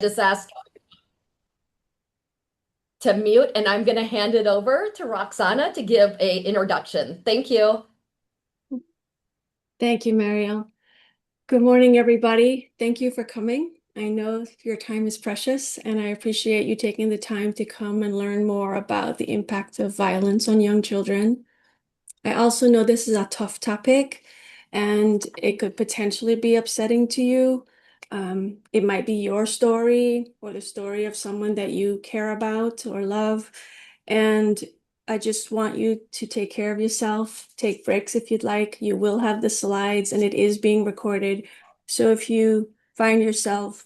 Just ask to mute, and I'm going to hand it over to Roxana to give a introduction. Thank you. Thank you, Mariel. Good morning, everybody. Thank you for coming. I know your time is precious, and I appreciate you taking the time to come and learn more about the impact of violence on young children. I also know this is a tough topic, and it could potentially be upsetting to you. It might be your story or the story of someone that you care about or love. And I just want you to take care of yourself. Take breaks if you'd like. You will have the slides, and it is being recorded. So if you find yourself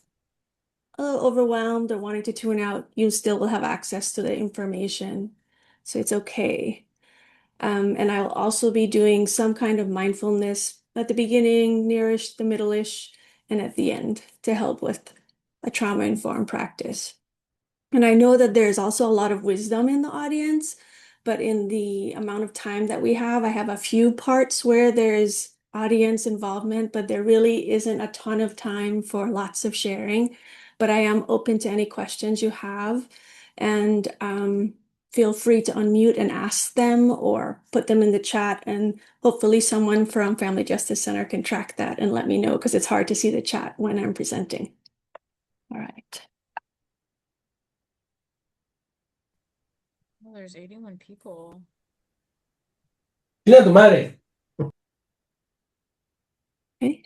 a little overwhelmed or wanting to tune out, you still will have access to the information. So it's okay. And I'll also be doing some kind of mindfulness at the beginning, nearish, the middle-ish, and at the end to help with a trauma-informed practice. And I know that there's also a lot of wisdom in the audience, but in the amount of time that we have, I have a few parts where there's audience involvement, but there really isn't a ton of time for lots of sharing. But I am open to any questions you have, and feel free to unmute and ask them or put them in the chat, and hopefully someone from Family Justice Center can track that and let me know because it's hard to see the chat when I'm presenting. All right. Well, there's 81 people. Chinga tu madre. Okay.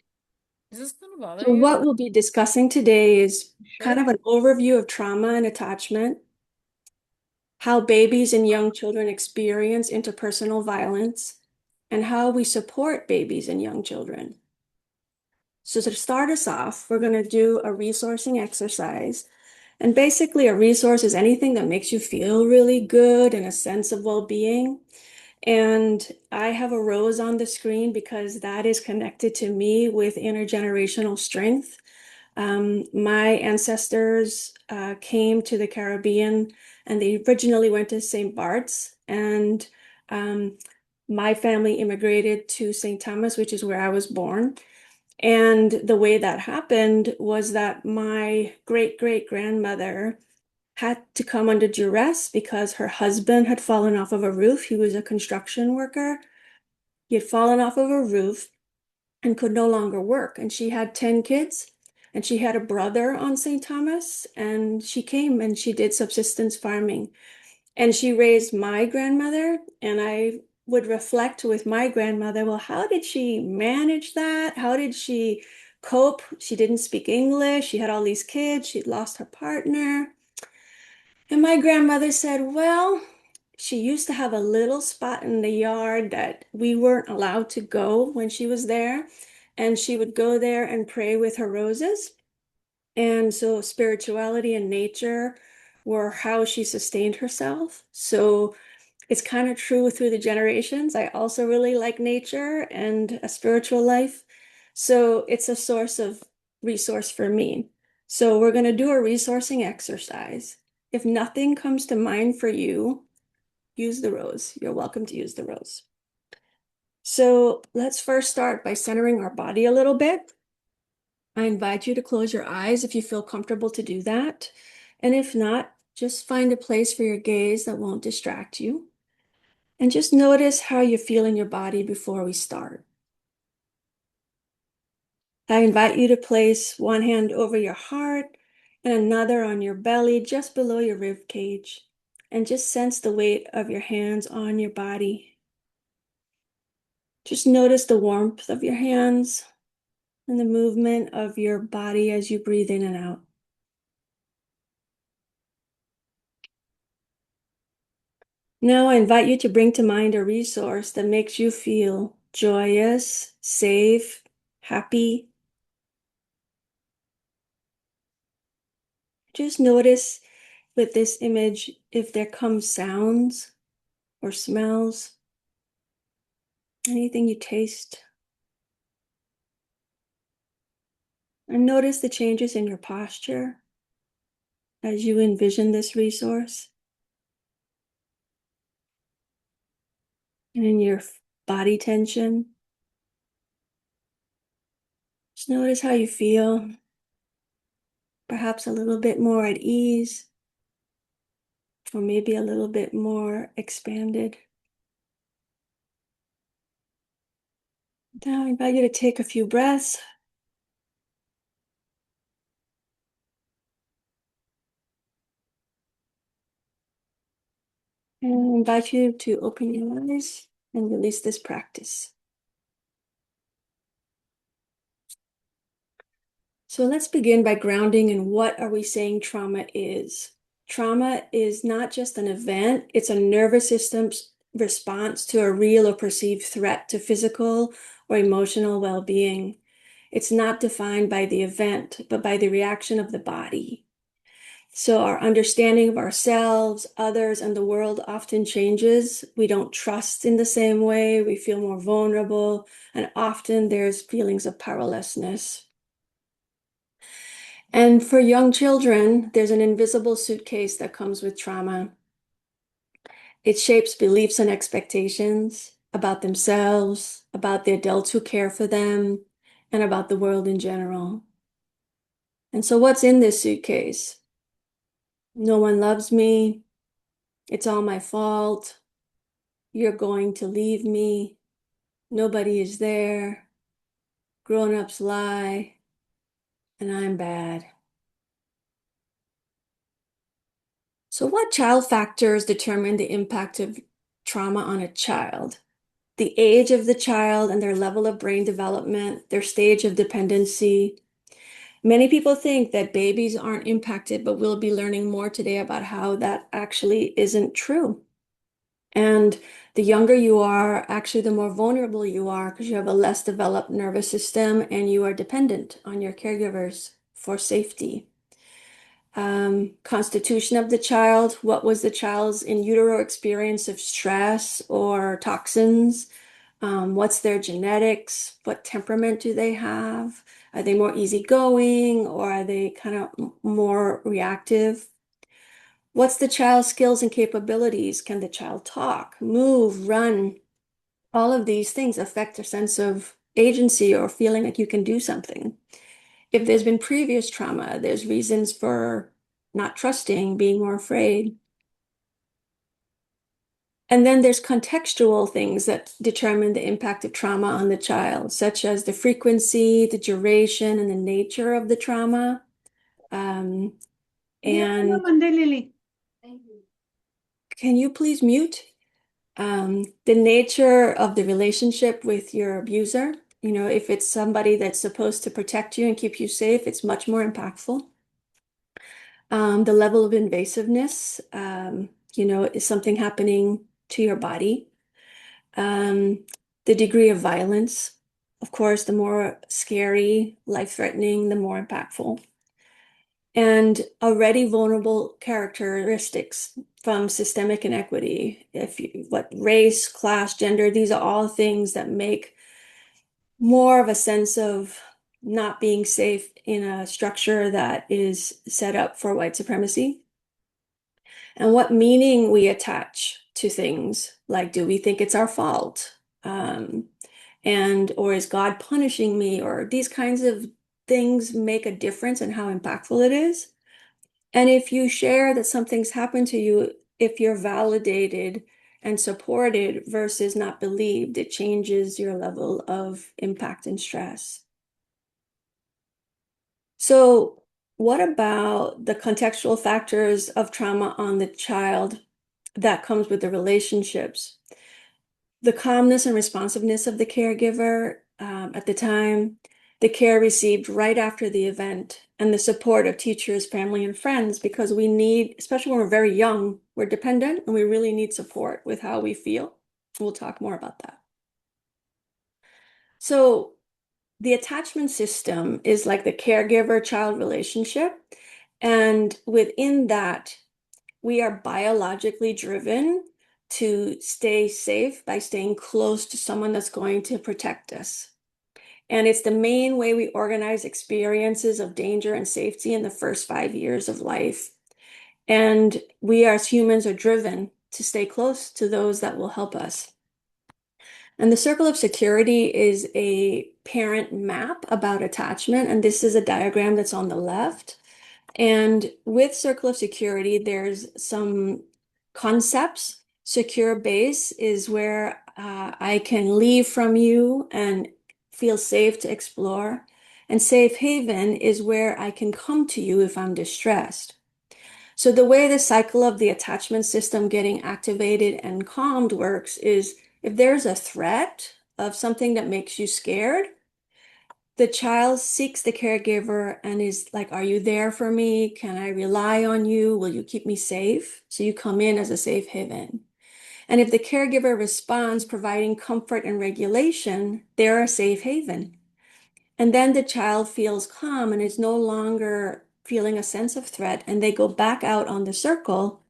Is this gonna bother So you? what we'll be discussing today is kind Sure. of an overview of trauma and attachment, how babies and young children experience interpersonal violence, and how we support babies and young children. So to start us off, we're going to do a resourcing exercise. And basically, a resource is anything that makes you feel really good and a sense of well-being. And I have a rose on the screen because that is connected to me with intergenerational strength. My ancestors came to the Caribbean and they originally went to St. Bart's, and my family immigrated to St. Thomas, which is where I was born. And the way that happened was that my great-great-grandmother had to come under duress because her husband had fallen off of a roof. He was a construction worker. He had fallen off of a roof and could no longer work. And she had 10 kids, and she had a brother on St. Thomas, and she came and she did subsistence farming. And she raised my grandmother, and I would reflect with my grandmother, well, how did she manage that? How did she cope? She didn't speak English. She had all these kids. She'd lost her partner. And my grandmother said, well, she used to have a little spot in the yard that we weren't allowed to go when she was there. And she would go there and pray with her roses. And so spirituality and nature were how she sustained herself. So it's kind of true through the generations. I also really like nature and a spiritual life. So it's a source of resource for me. So we're going to do a resourcing exercise. If nothing comes to mind for you, use the rose. You're welcome to use the rose. So let's first start by centering our body a little bit. I invite you to close your eyes if you feel comfortable to do that. And if not, just find a place for your gaze that won't distract you. And just notice how you feel in your body before we start. I invite you to place one hand over your heart and another on your belly, just below your rib cage. And just sense the weight of your hands on your body. Just notice the warmth of your hands and the movement of your body as you breathe in and out. Now I invite you to bring to mind a resource that makes you feel joyous, safe, happy. Just notice with this image if there comes sounds or smells, anything you taste. And notice the changes in your posture as you envision this resource. And in your body tension. Just notice how you feel. perhaps a little bit more at ease, or maybe a little bit more expanded. Now I invite you to take a few breaths. And I invite you to open your eyes and release this practice. So let's begin by grounding in what are we saying trauma is. Trauma is not just an event, it's a nervous system's response to a real or perceived threat to physical or emotional well-being. It's not defined by the event, but by the reaction of the body. So our understanding of ourselves, others, and the world often changes. We don't trust in the same way. We feel more vulnerable, and often there's feelings of powerlessness. And for young children, there's an invisible suitcase that comes with trauma. It shapes beliefs and expectations about themselves, about the adults who care for them, and about the world in general. And so what's in this suitcase? No one loves me. It's all my fault. You're going to leave me. Nobody is there. Grown-ups lie. And I'm bad. So what child factors determine the impact of trauma on a child? The age of the child and their level of brain development, their stage of dependency. Many people think that babies aren't impacted, but we'll be learning more today about how that actually isn't true. And the younger you are, actually, the more vulnerable you are because you have a less developed nervous system and you are dependent on your caregivers for safety. Constitution of the child. What was the child's in utero experience of stress or toxins? What's their genetics? What temperament do they have? Are they more easygoing or are they kind of more reactive? What's the child's skills and capabilities? Can the child talk, move, run? All of these things affect their sense of agency or feeling like you can do something. If there's been previous trauma, there's reasons for not trusting, being more afraid. And then there's contextual things that determine the impact of trauma on the child, such as the frequency, the duration, and the nature of the trauma. And can you please mute? The nature of the relationship with your abuser. You know, if it's somebody that's supposed to protect you and keep you safe, it's much more impactful. The level of invasiveness, is something happening to your body. The degree of violence, of course, the more scary, life-threatening, the more impactful. And already vulnerable characteristics from systemic inequity. What race, class, gender, these are all things that make more of a sense of not being safe in a structure that is set up for white supremacy. And what meaning we attach to things, like do we think it's our fault? Or is God punishing me? Or these kinds of things make a difference in how impactful it is. And if you share that something's happened to you, if you're validated and supported versus not believed, it changes your level of impact and stress. So what about the contextual factors of trauma on the child that comes with the relationships? The calmness and responsiveness of the caregiver at the time, the care received right after the event, and the support of teachers, family, and friends, because we need, especially when we're very young, we're dependent and we really need support with how we feel. We'll talk more about that. So the attachment system is like the caregiver-child relationship. And within that, we are biologically driven to stay safe by staying close to someone that's going to protect us. And it's the main way we organize experiences of danger and safety in the first 5 years of life. And we as humans are driven to stay close to those that will help us. And the circle of security is a parent map about attachment. And this is a diagram that's on the left. And with Circle of Security, there's some concepts. Secure base is where I can leave from you and feel safe to explore. And safe haven is where I can come to you if I'm distressed. So the way the cycle of the attachment system getting activated and calmed works is if there's a threat of something that makes you scared, the child seeks the caregiver and is like, are you there for me? Can I rely on you? Will you keep me safe? So you come in as a safe haven. And if the caregiver responds, providing comfort and regulation, they're a safe haven. And then the child feels calm and is no longer feeling a sense of threat, and they go back out on the circle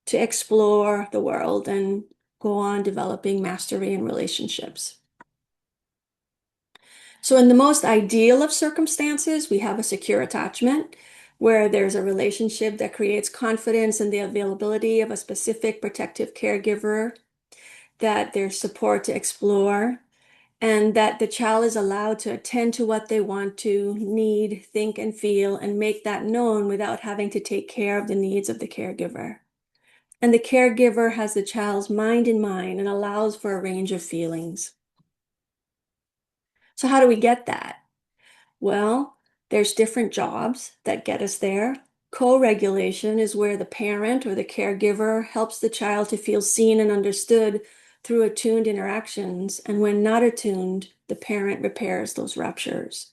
to explore the world and go on developing mastery in relationships. So in the most ideal of circumstances, we have a secure attachment where there's a relationship that creates confidence in the availability of a specific protective caregiver, that there's support to explore, and that the child is allowed to attend to what they want to, need, think, and feel, and make that known without having to take care of the needs of the caregiver. And the caregiver has the child's mind in mind and allows for a range of feelings. So how do we get that? Well, there's different jobs that get us there. Co-regulation is where the parent or the caregiver helps the child to feel seen and understood through attuned interactions. And when not attuned, the parent repairs those ruptures.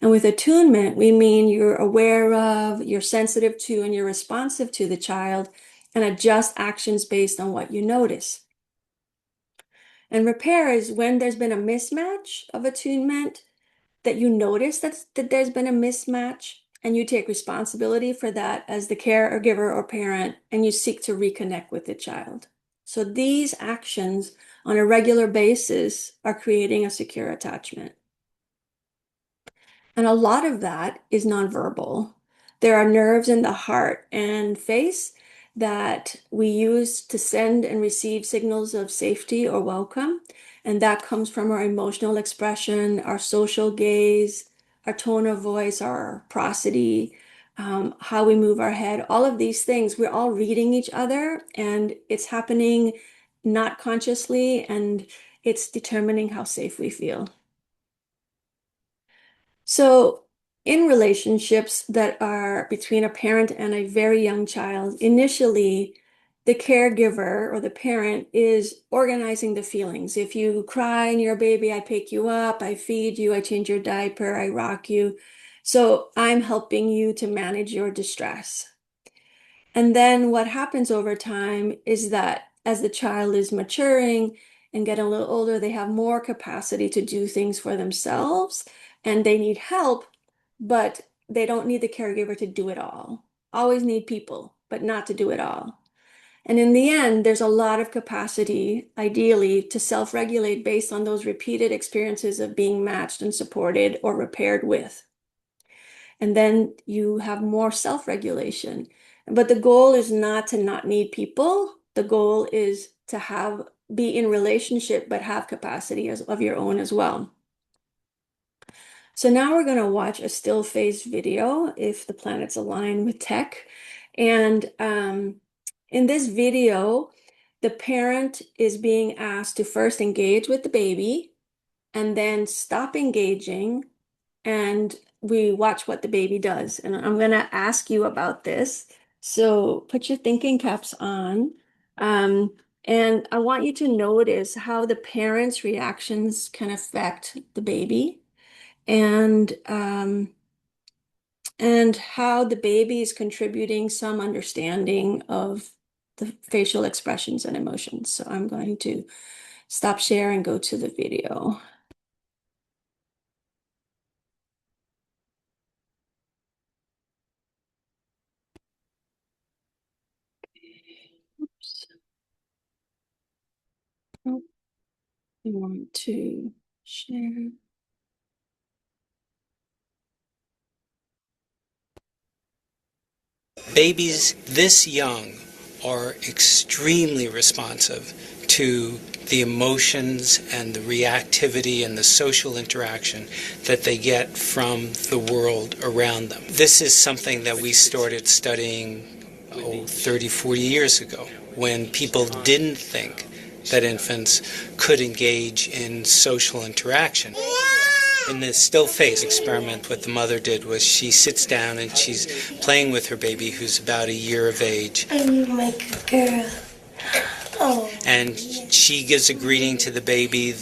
And with attunement, we mean you're aware of, you're sensitive to, and you're responsive to the child and adjust actions based on what you notice. And repair is when there's been a mismatch of attunement, that you notice that there's been a mismatch and you take responsibility for that as the caregiver or parent, and you seek to reconnect with the child. So these actions on a regular basis are creating a secure attachment. And a lot of that is nonverbal. There are nerves in the heart and face that we use to send and receive signals of safety or welcome. And that comes from our emotional expression, our social gaze, our tone of voice, our prosody, how we move our head, all of these things. We're all reading each other, and it's happening not consciously, and it's determining how safe we feel. So, in relationships that are between a parent and a very young child, initially the caregiver or the parent is organizing the feelings. If you cry and you're a baby, I pick you up, I feed you, I change your diaper, I rock you. So, I'm helping you to manage your distress. And then what happens over time is that as the child is maturing and getting a little older, they have more capacity to do things for themselves and they need help, but they don't need the caregiver to do it all. Always need people, but not to do it all. And in the end, there's a lot of capacity, ideally, to self-regulate based on those repeated experiences of being matched and supported or repaired with. And then you have more self-regulation. But the goal is not to not need people. The goal is to be in relationship, but have capacity of your own as well. So now we're going to watch a still phase video if the planets align with tech. And in this video, the parent is being asked to first engage with the baby and then stop engaging, and we watch what the baby does. And I'm going to ask you about this. So put your thinking caps on. And I want you to notice how the parent's reactions can affect the baby, and how the baby is contributing some understanding of the facial expressions and emotions. So I'm going to stop share and go to the video. Oops. Oh, I want to share. Babies this young are extremely responsive to the emotions and the reactivity and the social interaction that they get from the world around them. This is something that we started studying 30, 40 years ago, when people didn't think that infants could engage in social interaction. In the still face experiment, what the mother did was she sits down and she's playing with her baby, who's about a year of age. I need my good girl. Oh. And she gives a greeting to the baby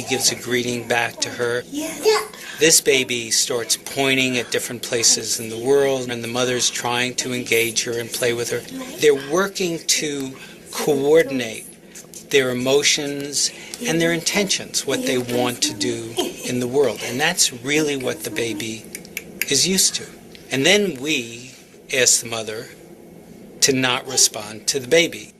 gives a greeting back to her. Yeah. This baby starts pointing at different places in the world, and the mother's trying to engage her and play with her. They're working to coordinate their emotions and their intentions, what they want to do in the world. And that's really what the baby is used to. And then we ask the mother to not respond to the baby.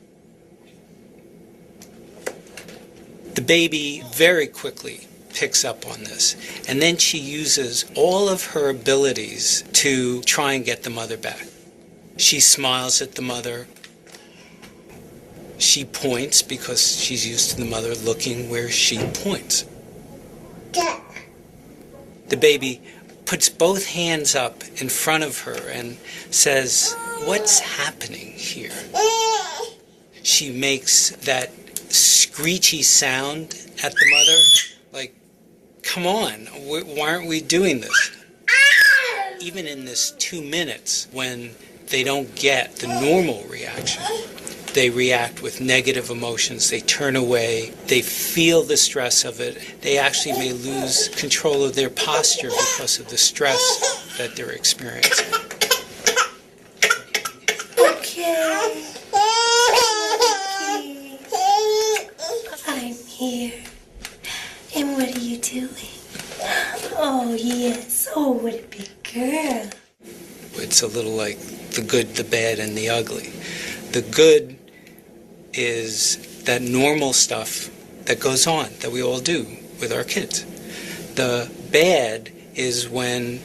The baby very quickly picks up on this, and then she uses all of her abilities to try and get the mother back. She smiles at the mother. She points because she's used to the mother looking where she points. The baby puts both hands up in front of her and says, "What's happening here?" She makes that screechy sound at the mother, like, "Come on, why aren't we doing this?" Even in this 2 minutes, when they don't get the normal reaction, they react with negative emotions, they turn away, they feel the stress of it, they actually may lose control of their posture because of the stress that they're experiencing. Okay. I'm here. And what are you doing? Oh, yes. Oh, what a big girl. It's a little like the good, the bad, and the ugly. The good is that normal stuff that goes on, that we all do with our kids. The bad is when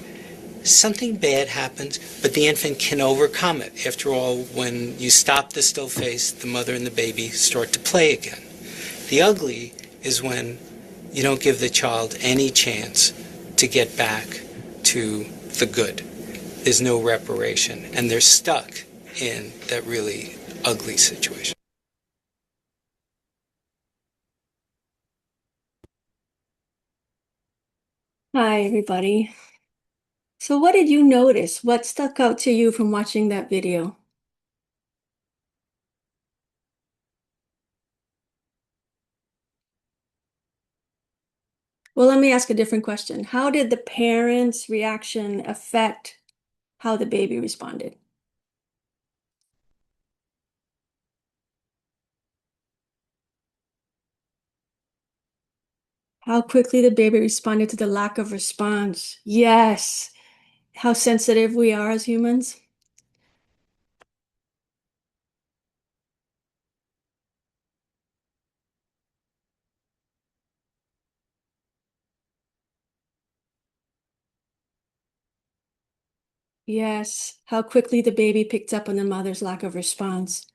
something bad happens, but the infant can overcome it. After all, when you stop the still face, the mother and the baby start to play again. The ugly is when you don't give the child any chance to get back to the good. There's no reparation, and they're stuck in that really ugly situation. Hi, everybody. So what did you notice? What stuck out to you from watching that video? Well, let me ask a different question. How did the parents' reaction affect how the baby responded? How quickly the baby responded to the lack of response. Yes. How sensitive we are as humans. Yes. How quickly the baby picked up on the mother's lack of response.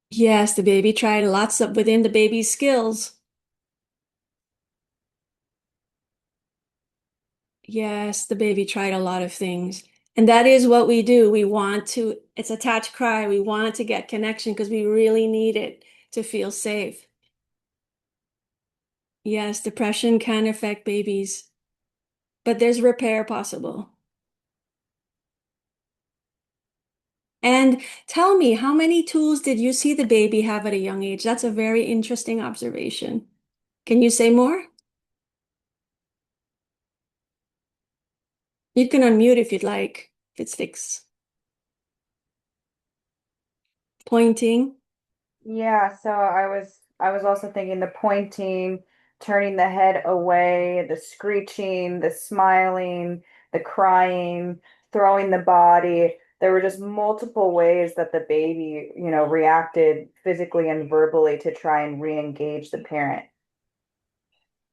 Yes, the baby tried lots of within the baby's skills. Yes, the baby tried a lot of things. And that is what we do. We want to, it's attached cry. We want to get connection because we really need it to feel safe. Yes, depression can affect babies, but there's repair possible. And tell me, how many tools did you see the baby have at a young age? That's a very interesting observation. Can you say more? You can unmute if you'd like, if it's fixed. Pointing. Yeah, so I was also thinking the pointing, turning the head away, the screeching, the smiling, the crying, throwing the body. There were just multiple ways that the baby, reacted physically and verbally to try and re-engage the parent.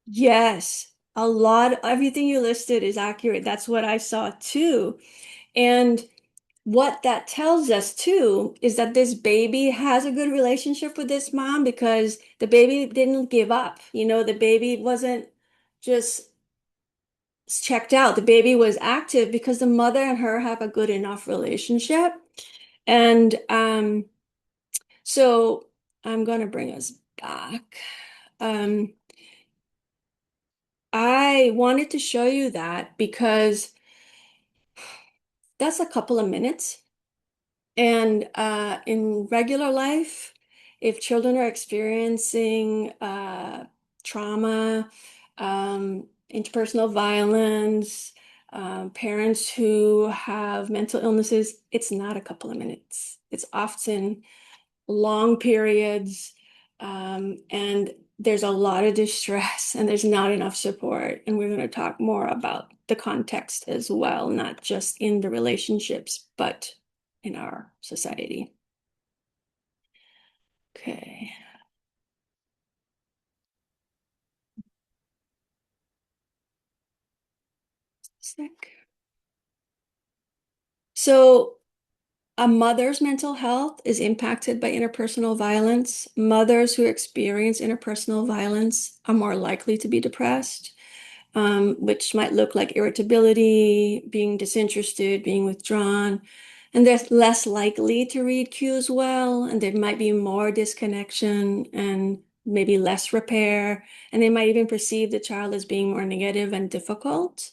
Yes, a lot, everything you listed is accurate. That's what I saw too. And what that tells us too is that this baby has a good relationship with this mom because the baby didn't give up. The baby wasn't just checked out. The baby was active because the mother and her have a good enough relationship. And so I'm going to bring us back. I wanted to show you that because that's a couple of minutes. And in regular life, if children are experiencing trauma, interpersonal violence, parents who have mental illnesses, it's not a couple of minutes. It's often long periods, and there's a lot of distress and there's not enough support. And we're going to talk more about the context as well, not just in the relationships, but in our society. Okay. Sec. So a mother's mental health is impacted by interpersonal violence. Mothers who experience interpersonal violence are more likely to be depressed, which might look like irritability, being disinterested, being withdrawn. And they're less likely to read cues well, and there might be more disconnection and maybe less repair. And they might even perceive the child as being more negative and difficult.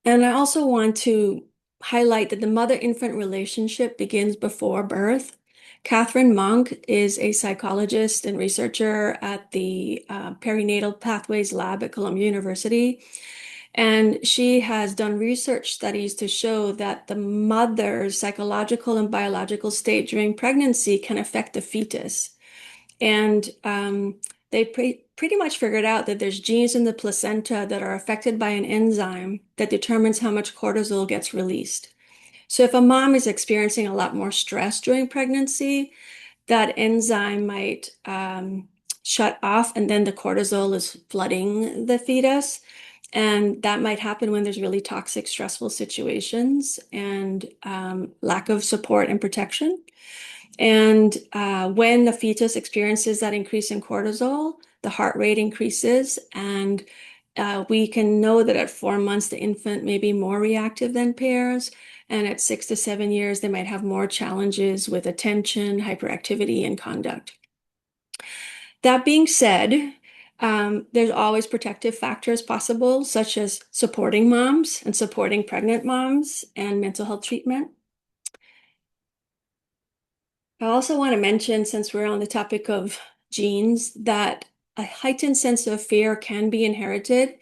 And I also want to highlight that the mother-infant relationship begins before birth. Catherine Monk is a psychologist and researcher at the Perinatal Pathways Lab at Columbia University. And she has done research studies to show that the mother's psychological and biological state during pregnancy can affect the fetus. And they pretty much figured out that there's genes in the placenta that are affected by an enzyme that determines how much cortisol gets released. So if a mom is experiencing a lot more stress during pregnancy, that enzyme might shut off, and then the cortisol is flooding the fetus. And that might happen when there's really toxic, stressful situations and lack of support and protection. And when the fetus experiences that increase in cortisol, the heart rate increases. And we can know that at 4 months, the infant may be more reactive than pairs. And at 6 to 7 years, they might have more challenges with attention, hyperactivity, and conduct. That being said, there's always protective factors possible, such as supporting moms and supporting pregnant moms and mental health treatment. I also want to mention, since we're on the topic of genes, that a heightened sense of fear can be inherited.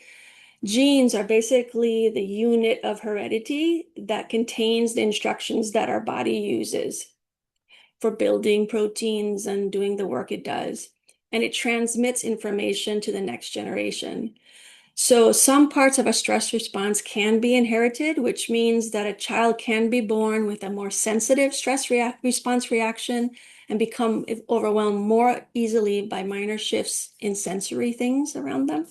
Genes are basically the unit of heredity that contains the instructions that our body uses for building proteins and doing the work it does. And it transmits information to the next generation. So some parts of a stress response can be inherited, which means that a child can be born with a more sensitive stress response reaction and become overwhelmed more easily by minor shifts in sensory things around them.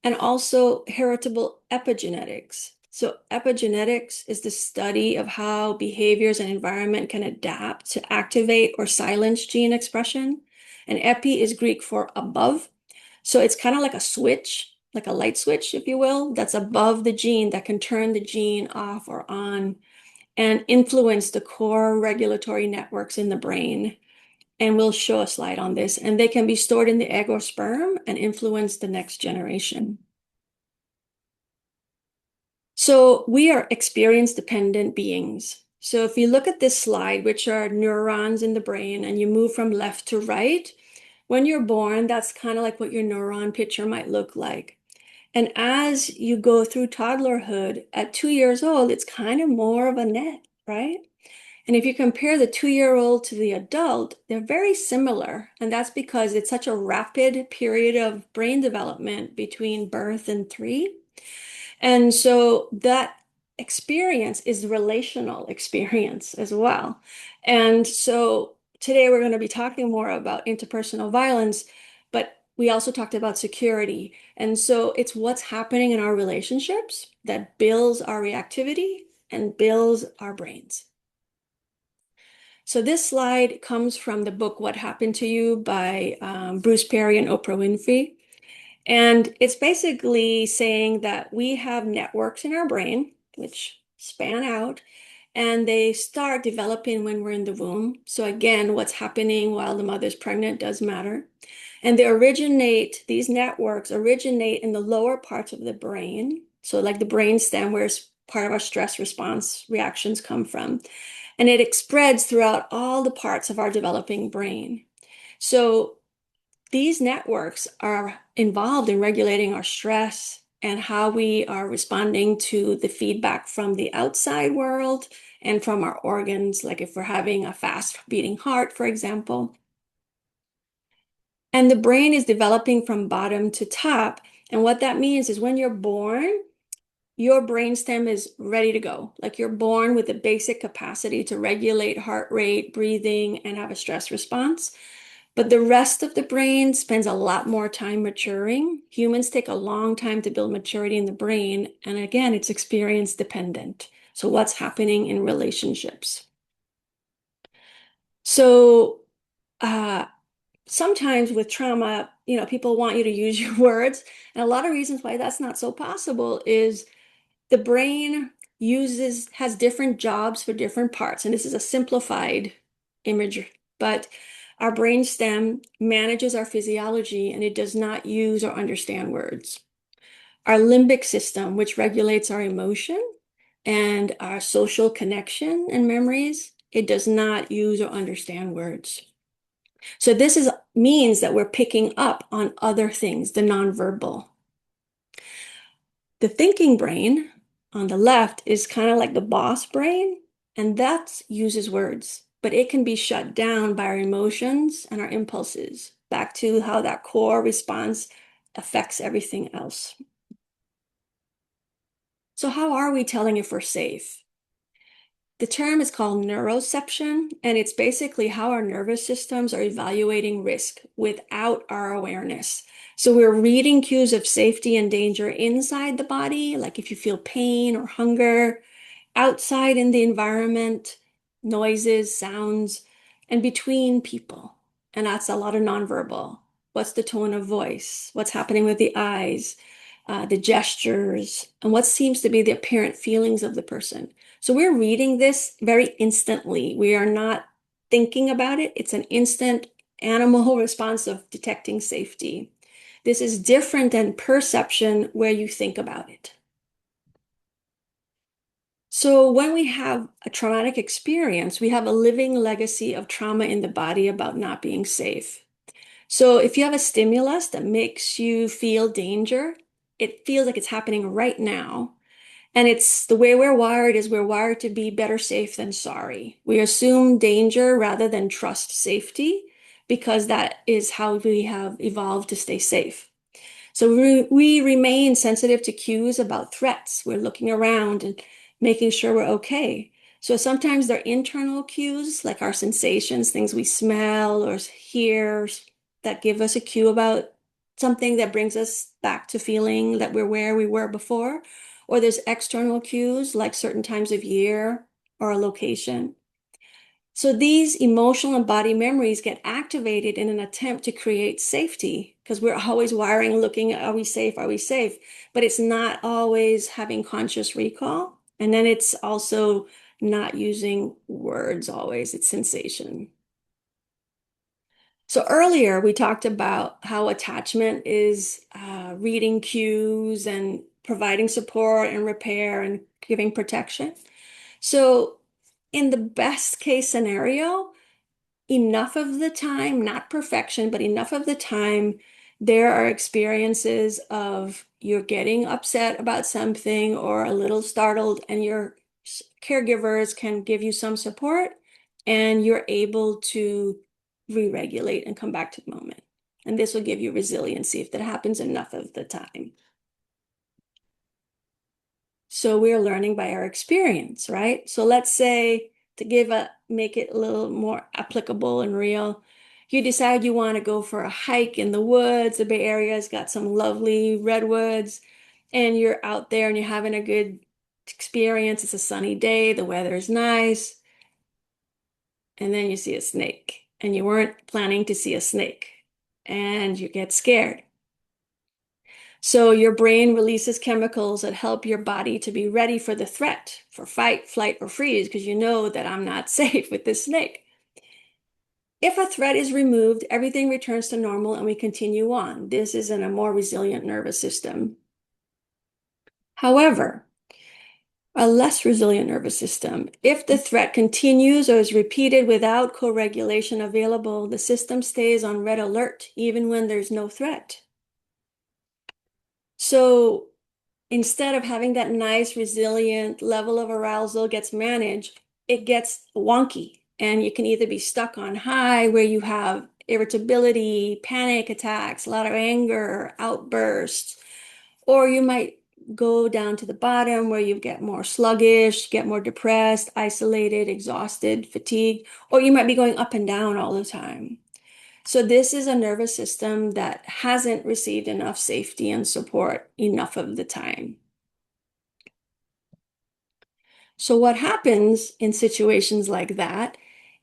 And also heritable epigenetics. So epigenetics is the study of how behaviors and environment can adapt to activate or silence gene expression. And epi is Greek for above. So it's kind of like a switch, like a light switch, if you will, that's above the gene that can turn the gene off or on and influence the core regulatory networks in the brain. And we'll show a slide on this. And they can be stored in the egg or sperm and influence the next generation. So we are experience-dependent beings. So if you look at this slide, which are neurons in the brain, and you move from left to right, when you're born, that's kind of like what your neuron picture might look like. And as you go through toddlerhood, at 2 years old, it's kind of more of a net, right? And if you compare the 2-year-old to the adult, they're very similar. And that's because it's such a rapid period of brain development between birth and 3. And so that experience is relational experience as well. And so today we're going to be talking more about interpersonal violence, but We also talked about security. And so it's what's happening in our relationships that builds our reactivity and builds our brains. So this slide comes from the book What Happened to You by Bruce Perry and Oprah Winfrey. And it's basically saying that we have networks in our brain, which span out, and they start developing when we're in the womb. So again, what's happening while the mother's pregnant does matter. And these networks originate in the lower parts of the brain. So like the brain stem, where part of our stress response reactions come from. And it spreads throughout all the parts of our developing brain. So these networks are involved in regulating our stress and how we are responding to the feedback from the outside world and from our organs, like if we're having a fast beating heart, for example. And the brain is developing from bottom to top. And what that means is when you're born, your brainstem is ready to go. Like you're born with the basic capacity to regulate heart rate, breathing, and have a stress response. But the rest of the brain spends a lot more time maturing. Humans take a long time to build maturity in the brain. And again, it's experience dependent. So what's happening in relationships? So sometimes with trauma, people want you to use your words. And a lot of reasons why that's not so possible is the brain has different jobs for different parts. And this is a simplified image, but our brain stem manages our physiology and it does not use or understand words. Our limbic system, which regulates our emotion and our social connection and memories, it does not use or understand words. So means that we're picking up on other things, the nonverbal. The thinking brain on the left is kind of like the boss brain, and that uses words, but it can be shut down by our emotions and our impulses, back to how that core response affects everything else. So how are we telling if we're safe? The term is called neuroception, and it's basically how our nervous systems are evaluating risk without our awareness. So we're reading cues of safety and danger inside the body, like if you feel pain or hunger, outside in the environment, noises, sounds, and between people. And that's a lot of nonverbal. What's the tone of voice? What's happening with the eyes, the gestures, and what seems to be the apparent feelings of the person. So we're reading this very instantly. We are not thinking about it. It's an instant animal response of detecting safety. This is different than perception where you think about it. So when we have a traumatic experience, we have a living legacy of trauma in the body about not being safe. So if you have a stimulus that makes you feel danger, it feels like it's happening right now. And it's the way we're wired to be better safe than sorry. We assume danger rather than trust safety because that is how we have evolved to stay safe. So we remain sensitive to cues about threats. We're looking around and making sure we're okay. So sometimes they're internal cues, like our sensations, things we smell or hear that give us a cue about something that brings us back to feeling that we're where we were before. Or there's external cues, like certain times of year or a location. So these emotional and body memories get activated in an attempt to create safety because we're always wiring, looking, are we safe? Are we safe? But it's not always having conscious recall. And then it's also not using words always, it's sensation. So earlier we talked about how attachment is reading cues and providing support and repair and giving protection. So in the best case scenario, enough of the time, not perfection, but enough of the time, there are experiences of you're getting upset about something or a little startled, and your caregivers can give you some support, and you're able to re-regulate and come back to the moment. And this will give you resiliency if that happens enough of the time. So we're learning by our experience, right? So let's say, to make it a little more applicable and real, You decide you want to go for a hike in the woods. The Bay Area's got some lovely redwoods, and you're out there and you're having a good experience. It's a sunny day, the weather is nice, and then you see a snake, and you weren't planning to see a snake, and you get scared. So your brain releases chemicals that help your body to be ready for the threat, for fight, flight, or freeze, because you know that I'm not safe with this snake. If a threat is removed, everything returns to normal and we continue on. This is in a more resilient nervous system. However, a less resilient nervous system, if the threat continues or is repeated without co-regulation available, the system stays on red alert even when there's no threat. So instead of having that nice, resilient level of arousal gets managed, it gets wonky. And you can either be stuck on high, where you have irritability, panic attacks, a lot of anger, outbursts, or you might go down to the bottom where you get more sluggish, get more depressed, isolated, exhausted, fatigued, or you might be going up and down all the time. So this is a nervous system that hasn't received enough safety and support enough of the time. So what happens in situations like that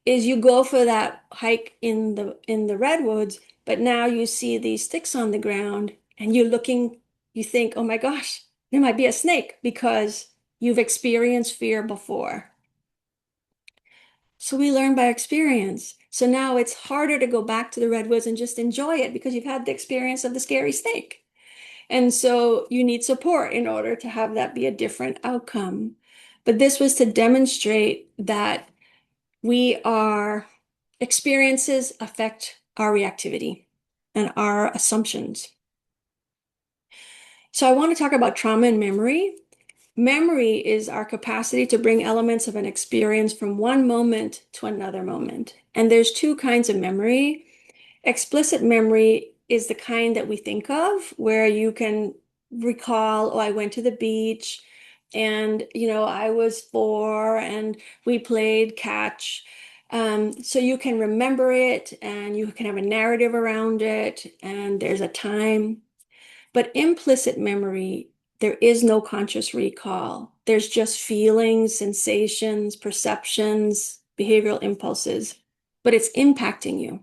is you go for that hike in the redwoods, but now you see these sticks on the ground and you're looking, you think, oh my gosh, there might be a snake because you've experienced fear before. So we learn by experience. So now it's harder to go back to the redwoods and just enjoy it because you've had the experience of the scary snake. And so you need support in order to have that be a different outcome. But this was to demonstrate that experiences affect our reactivity and our assumptions. So I want to talk about trauma and memory. Memory is our capacity to bring elements of an experience from one moment to another moment. And there's two kinds of memory. Explicit memory is the kind that we think of, where you can recall, oh, I went to the beach and, I was 4 and we played catch. So you can remember it and you can have a narrative around it and there's a time. But implicit memory, there is no conscious recall. There's just feelings, sensations, perceptions, behavioral impulses, but it's impacting you.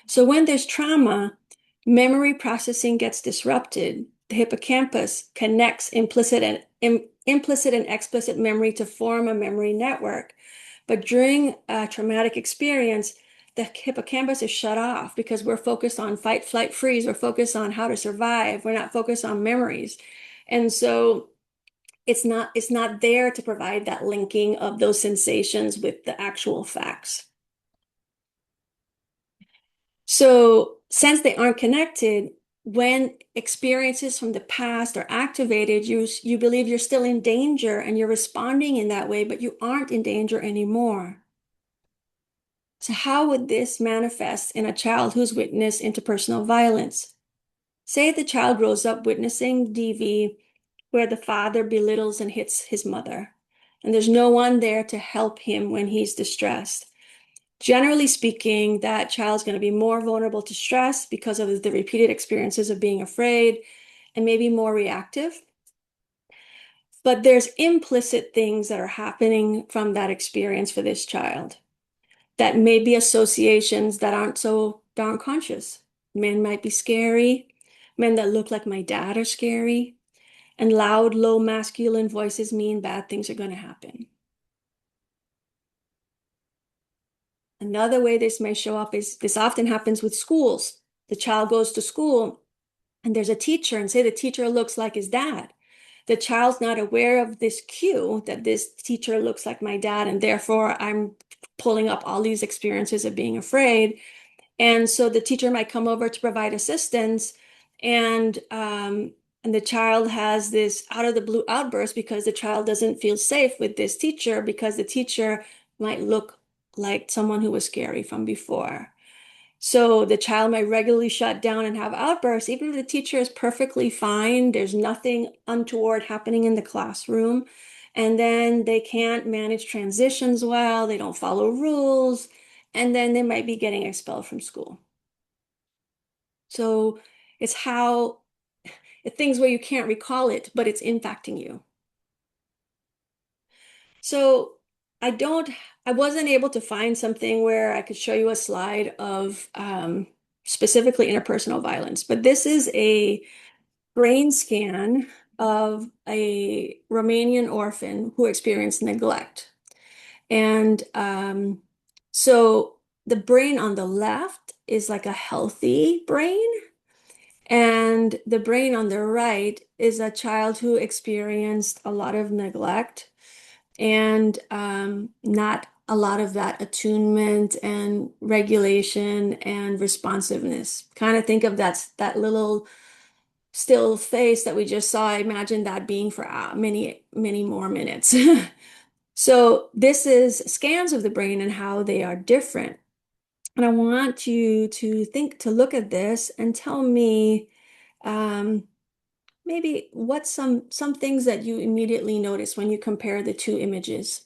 So when there's trauma, memory processing gets disrupted. The hippocampus connects implicit and explicit memory to form a memory network. But during a traumatic experience, the hippocampus is shut off because we're focused on fight, flight, freeze. We're focused on how to survive. We're not focused on memories. And so it's not there to provide that linking of those sensations with the actual facts. So since they aren't connected, when experiences from the past are activated, you believe you're still in danger and you're responding in that way, but you aren't in danger anymore. So how would this manifest in a child who's witnessed interpersonal violence? Say the child grows up witnessing DV where the father belittles and hits his mother, and there's no one there to help him when he's distressed. Generally speaking, that child's going to be more vulnerable to stress because of the repeated experiences of being afraid and maybe more reactive. But there's implicit things that are happening from that experience for this child that may be associations that aren't conscious. Men might be scary. Men that look like my dad are scary. And loud, low masculine voices mean bad things are going to happen. Another way this may show up is this often happens with schools. The child goes to school and there's a teacher, and say the teacher looks like his dad. The child's not aware of this cue that this teacher looks like my dad, and therefore I'm pulling up all these experiences of being afraid. And so the teacher might come over to provide assistance, and the child has this out of the blue outburst because the child doesn't feel safe with this teacher because the teacher might look like someone who was scary from before. So the child might regularly shut down and have outbursts, even if the teacher is perfectly fine. There's nothing untoward happening in the classroom. And then they can't manage transitions well. They don't follow rules. and then they might be getting expelled from school. So it's things where you can't recall it, but it's impacting you. So I wasn't able to find something where I could show you a slide of specifically interpersonal violence, but this is a brain scan of a Romanian orphan who experienced neglect. And so the brain on the left is like a healthy brain, and the brain on the right is a child who experienced a lot of neglect and not a lot of that attunement and regulation and responsiveness. Kind of think of that little still face that we just saw. Imagine that being for many, many more minutes. So this is scans of the brain and how they are different. And I want you to look at this and tell me maybe what some things that you immediately notice when you compare the two images.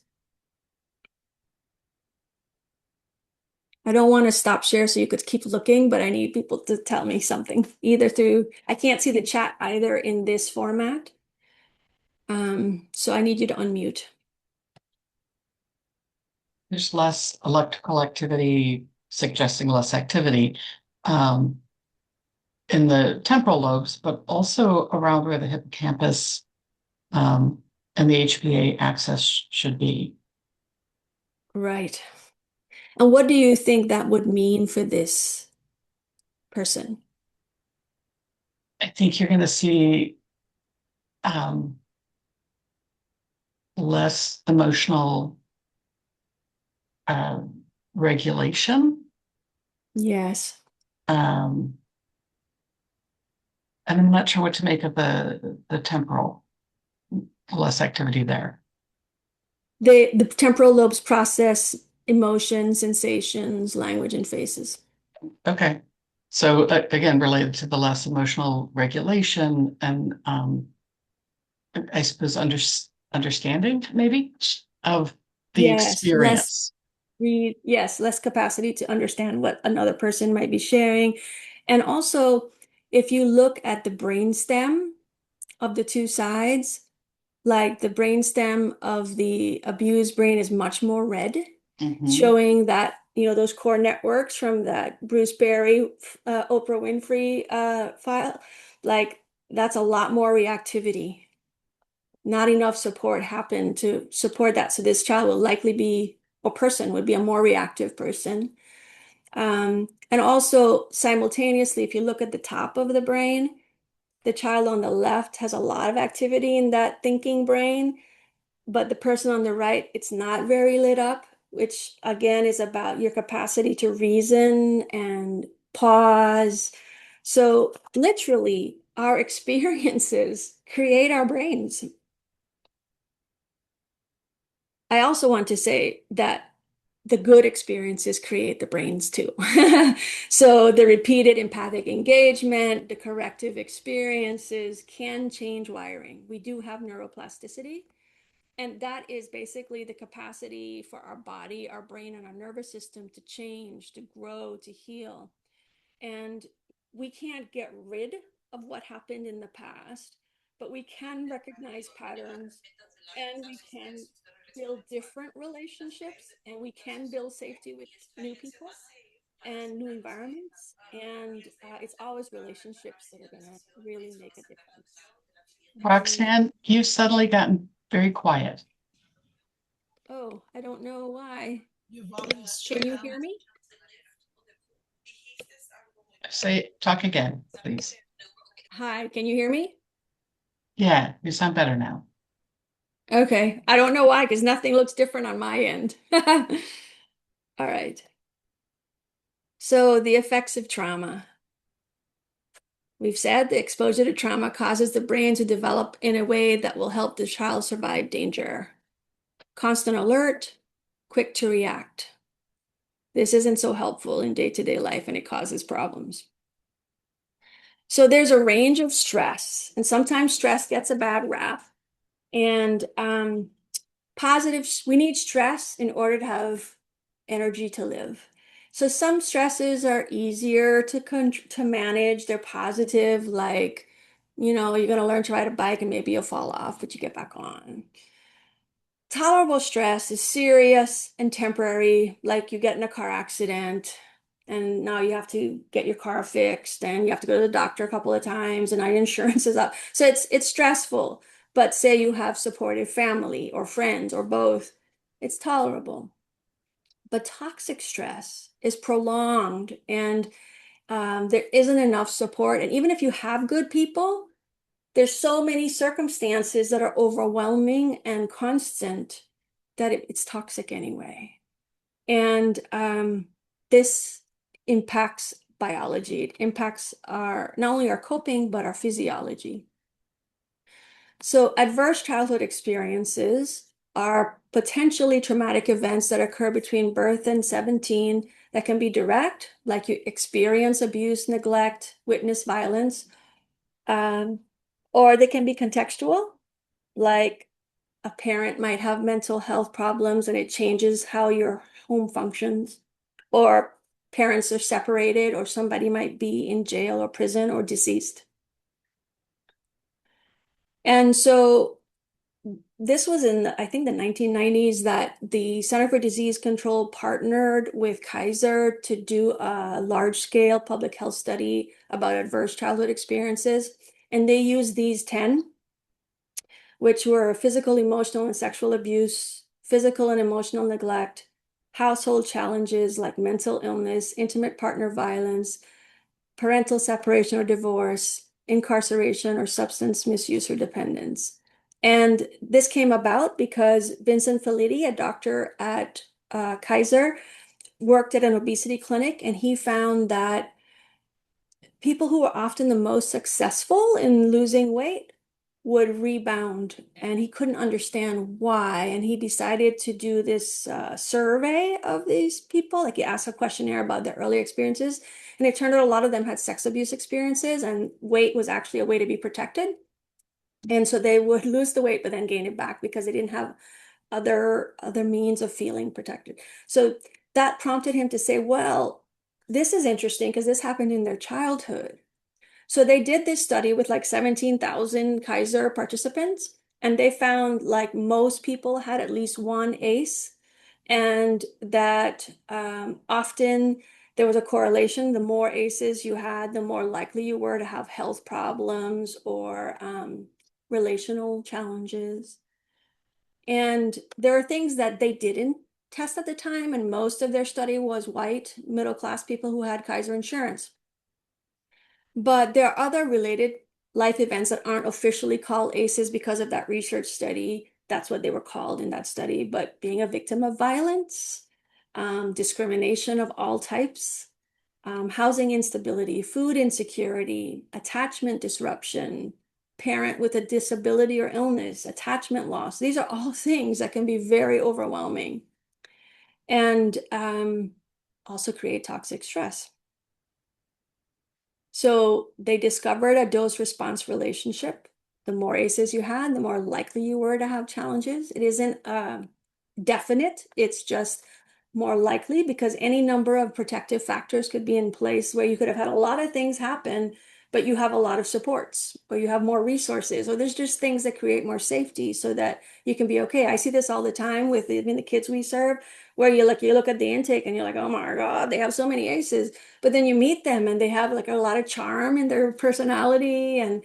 I don't want to stop share so you could keep looking, but I need people to tell me something either through, I can't see the chat either in this format. So I need you to unmute. There's less electrical activity, suggesting less activity in the temporal lobes, but also around where the hippocampus and the HPA axis should be. Right. And what do you think that would mean for this person? I think you're going to see less emotional regulation. Yes. And I'm not sure what to make of the temporal, less activity there. The temporal lobes process emotions, sensations, language, and faces. Okay. So again, related to the less emotional regulation and I suppose understanding maybe of the Yes, experience. less capacity to understand what another person might be sharing. And also, if you look at the brainstem of the two sides, like the brainstem of the abused brain is much more red, showing that, those core networks from that Bruce Berry, Oprah Winfrey file, like that's a lot more reactivity. Not enough support happened to support that. So this child will likely be, or person would be a more reactive person. And also simultaneously, if you look at the top of the brain, the child on the left has a lot of activity in that thinking brain, but the person on the right, it's not very lit up, which again is about your capacity to reason and pause. So literally, our experiences create our brains. I also want to say that the good experiences create the brains too. So the repeated empathic engagement, the corrective experiences can change wiring. We do have neuroplasticity, and that is basically the capacity for our body, our brain, and our nervous system to change, to grow, to heal. And we can't get rid of what happened in the past, but we can recognize patterns and we can build different relationships and we can build safety with new people and new environments. And it's always relationships that are going to really make a difference. Roxanne, you've suddenly gotten very quiet. Oh, I don't know why. Can you hear me? Talk again, please. Hi, can you hear me? Yeah, you sound better now. Okay, I don't know why, because nothing looks different on my end. All right. So the effects of trauma. We've said the exposure to trauma causes the brain to develop in a way that will help the child survive danger. Constant alert, quick to react. This isn't so helpful in day-to-day life and it causes problems. So there's a range of stress, and sometimes stress gets a bad rap. And we need stress in order to have energy to live. So some stresses are easier to manage. They're positive, like, you're going to learn to ride a bike and maybe you'll fall off, but you get back on. Tolerable stress is serious and temporary, like you get in a car accident and now you have to get your car fixed and you have to go to the doctor a couple of times and now your insurance is up. So it's stressful. But say you have supportive family or friends or both, it's tolerable. But toxic stress is prolonged and there isn't enough support. And even if you have good people, there's so many circumstances that are overwhelming and constant that it's toxic anyway. And this impacts biology. It impacts not only our coping, but our physiology. So adverse childhood experiences are potentially traumatic events that occur between birth and 17 that can be direct, like you experience abuse, neglect, witness violence, or they can be contextual, like a parent might have mental health problems and it changes how your home functions, or parents are separated, or somebody might be in jail or prison or deceased. And so this was in, I think, the 1990s that the Center for Disease Control partnered with Kaiser to do a large-scale public health study about adverse childhood experiences. And they used these 10, which were physical, emotional, and sexual abuse, physical and emotional neglect, household challenges like mental illness, intimate partner violence, parental separation or divorce, incarceration, or substance misuse or dependence. And this came about because Vincent Felitti, a doctor at Kaiser, worked at an obesity clinic, and he found that people who were often the most successful in losing weight would rebound, and he couldn't understand why. And he decided to do this survey of these people. Like he asked a questionnaire about their early experiences, and it turned out a lot of them had sex abuse experiences, and weight was actually a way to be protected. And so they would lose the weight, but then gain it back because they didn't have other means of feeling protected. So that prompted him to say, well, this is interesting because this happened in their childhood. So they did this study with like 17,000 Kaiser participants, and they found like most people had at least one ACE, and that often there was a correlation. The more ACEs you had, the more likely you were to have health problems or relational challenges. And there are things that they didn't test at the time, and most of their study was white, middle-class people who had Kaiser insurance. But there are other related life events that aren't officially called ACEs because of that research study. That's what they were called in that study. But being a victim of violence, discrimination of all types, housing instability, food insecurity, attachment disruption, parent with a disability or illness, attachment loss. These are all things that can be very overwhelming and also create toxic stress. So they discovered a dose-response relationship. The more ACEs you had, the more likely you were to have challenges. It isn't definite, it's just more likely because any number of protective factors could be in place where you could have had a lot of things happen, but you have a lot of supports, or you have more resources, or there's just things that create more safety so that you can be okay. I see this all the time with the kids we serve, where you look at the intake and you're like, oh my God, they have so many ACEs. But then you meet them and they have like a lot of charm in their personality, and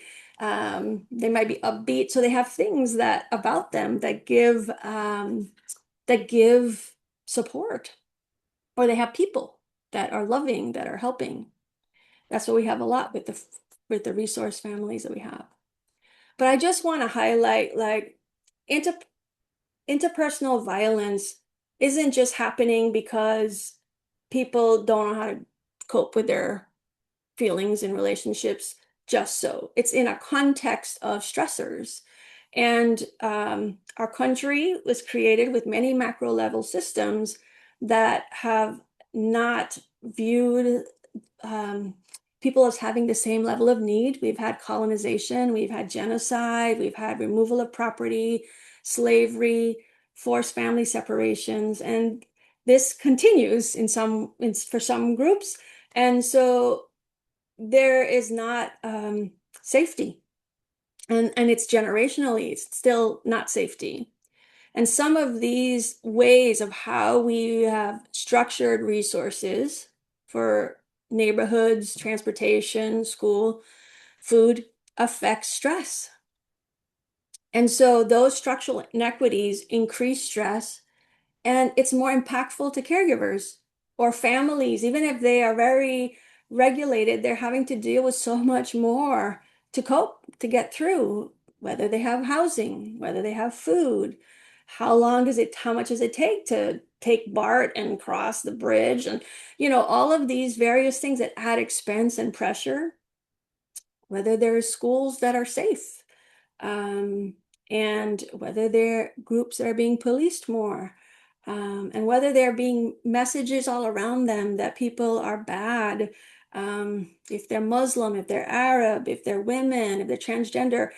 they might be upbeat. So they have things that about them that give support, or they have people that are loving, that are helping. That's what we have a lot with the resource families that we have. But I just want to highlight, like, interpersonal violence isn't just happening because people don't know how to cope with their feelings in relationships just so. It's in a context of stressors. And our country was created with many macro level systems that have not viewed people as having the same level of need. We've had colonization, we've had genocide, we've had removal of property, slavery, forced family separations, and this continues for some groups. And so there is not safety. And it's generationally, it's still not safety. And some of these ways of how we have structured resources for neighborhoods, transportation, school, food affects stress. And so those structural inequities increase stress, and it's more impactful to caregivers or families. Even if they are very regulated, they're having to deal with so much more to cope, to get through, whether they have housing, whether they have food. How much does it take to take BART and cross the bridge? And, all of these various things that add expense and pressure, whether there's schools that are safe, and whether they're groups that are being policed more, and whether there are being messages all around them that people are bad, if they're Muslim, if they're Arab, if they're women, if they're transgender.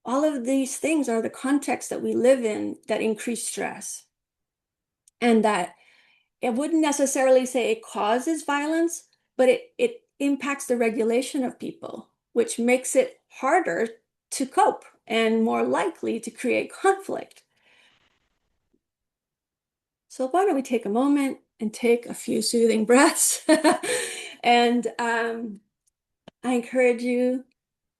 All of these things are the context that we live in that increase stress. And that it wouldn't necessarily say it causes violence, but it impacts the regulation of people, which makes it harder to cope and more likely to create conflict. So why don't we take a moment and take a few soothing breaths? And I encourage you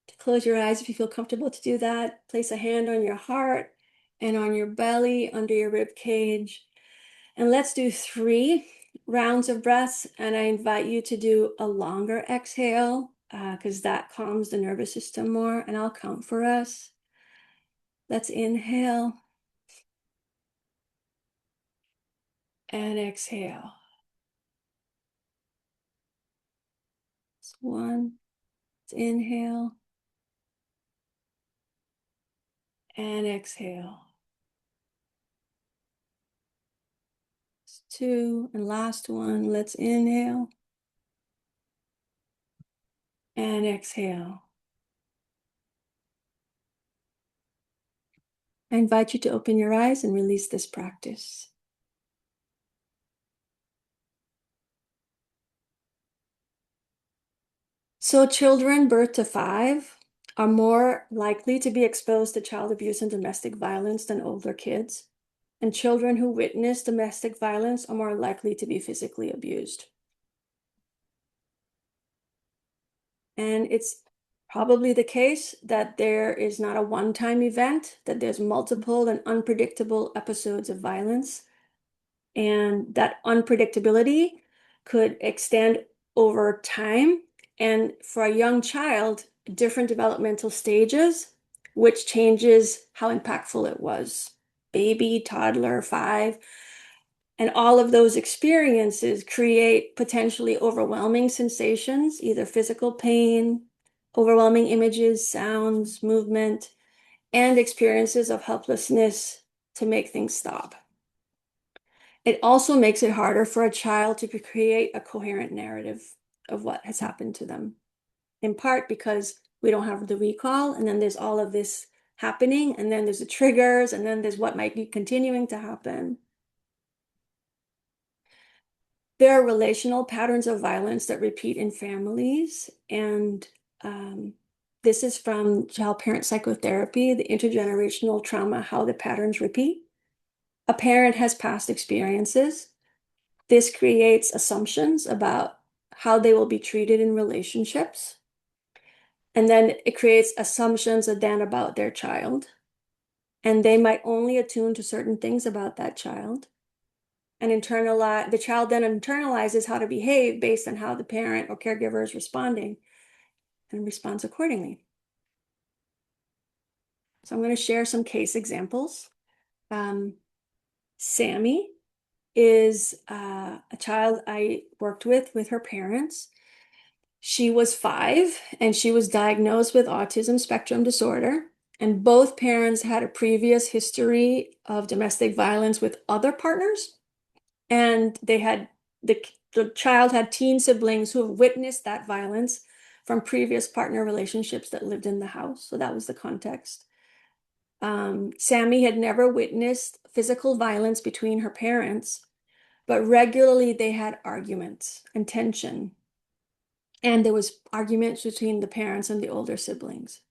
to close your eyes if you feel comfortable to do that. Place a hand on your heart and on your belly, under your rib cage. And let's do 3 rounds of breaths. And I invite you to do a longer exhale because that calms the nervous system more. And I'll count for us. Let's inhale and exhale. It's 1. Let's inhale and exhale. It's 2. And last one. Let's inhale and exhale. I invite you to open your eyes and release this practice. So children birth to 5 are more likely to be exposed to child abuse and domestic violence than older kids. And children who witness domestic violence are more likely to be physically abused. And it's probably the case that there is not a one-time event, that there's multiple and unpredictable episodes of violence. And that unpredictability could extend over time. And for a young child, different developmental stages, which changes how impactful it was. Baby, toddler, 5. And all of those experiences create potentially overwhelming sensations, either physical pain, overwhelming images, sounds, movement, and experiences of helplessness to make things stop. It also makes it harder for a child to create a coherent narrative of what has happened to them, in part because we don't have the recall, and then there's all of this happening, and then there's the triggers, and then there's what might be continuing to happen. There are relational patterns of violence that repeat in families, and this is from child-parent psychotherapy, the intergenerational trauma, how the patterns repeat. A parent has past experiences. This creates assumptions about how they will be treated in relationships. And then it creates assumptions then about their child. And they might only attune to certain things about that child. And the child then internalizes how to behave based on how the parent or caregiver is responding and responds accordingly. So I'm going to share some case examples. Sammy is a child I worked with her parents. She was 5 and she was diagnosed with autism spectrum disorder. And both parents had a previous history of domestic violence with other partners. And the child had teen siblings who have witnessed that violence from previous partner relationships that lived in the house. So that was the context. Sammy had never witnessed physical violence between her parents, but regularly they had arguments and tension. And there was arguments between the parents and the older siblings.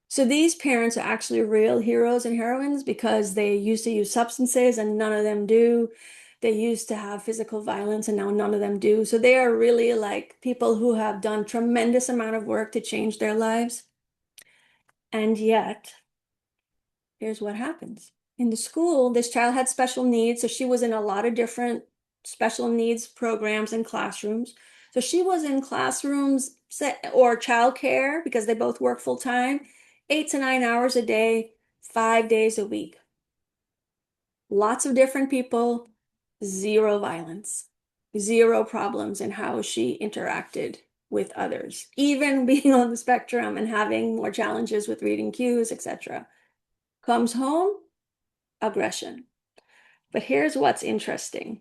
So these parents are actually real heroes and heroines because they used to use substances and none of them do. They used to have physical violence and now none of them do. So they are really like people who have done tremendous amount of work to change their lives. And yet, here's what happens. In the school, this child had special needs, so she was in a lot of different special needs programs and classrooms. So she was in classrooms or childcare because they both work full time, 8 to 9 hours a day, 5 days a week. Lots of different people, zero violence, zero problems in how she interacted with others, even being on the spectrum and having more challenges with reading cues, etc. Comes home, aggression. But here's what's interesting.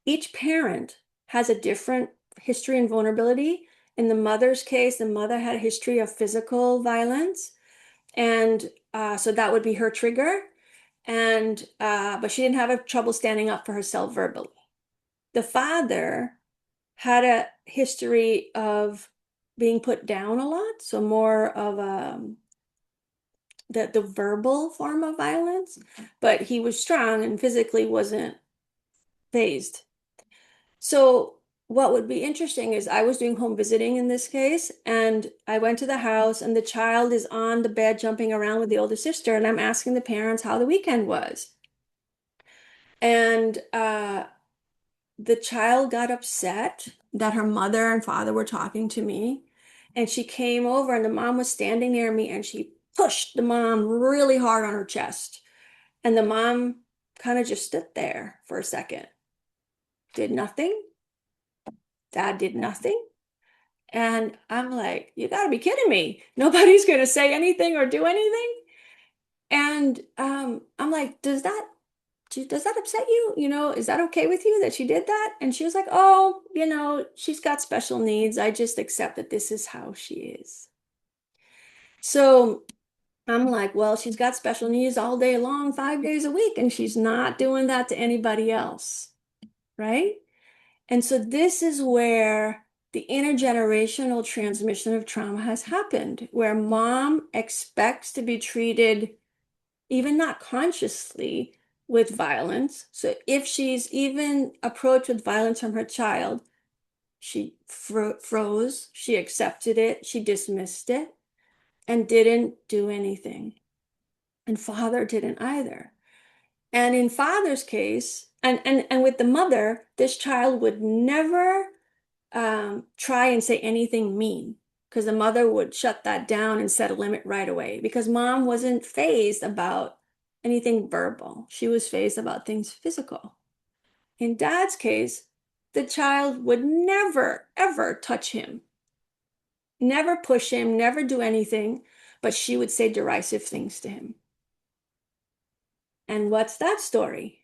Each parent has a different history and vulnerability. In the mother's case, the mother had a history of physical violence. And so that would be her trigger. And but she didn't have a trouble standing up for herself verbally. The father had a history of being put down a lot, so more of the verbal form of violence, but he was strong and physically wasn't phased. So what would be interesting is I was doing home visiting in this case, and I went to the house, and the child is on the bed jumping around with the older sister, and I'm asking the parents how the weekend was. And the child got upset that her mother and father were talking to me, and she came over, and the mom was standing near me, and she pushed the mom really hard on her chest. And the mom kind of just stood there for a second, did nothing. Dad did nothing. And I'm like, you gotta be kidding me. Nobody's gonna say anything or do anything. And I'm like, does that upset you? You know, is that okay with you that she did that? And she was like, oh, you know, she's got special needs. I just accept that this is how she is. So I'm like, well, she's got special needs all day long, 5 days a week, and she's not doing that to anybody else, right? And so this is where the intergenerational transmission of trauma has happened, where mom expects to be treated, even not consciously, with violence. So if she's even approached with violence from her child, she froze, she accepted it, she dismissed it, and didn't do anything. And father didn't either. And in father's case, and with the mother, this child would never try and say anything mean because the mother would shut that down and set a limit right away because mom wasn't fazed about anything verbal. She was fazed about things physical. In dad's case, the child would never, ever touch him, never push him, never do anything, but she would say derisive things to him. And what's that story?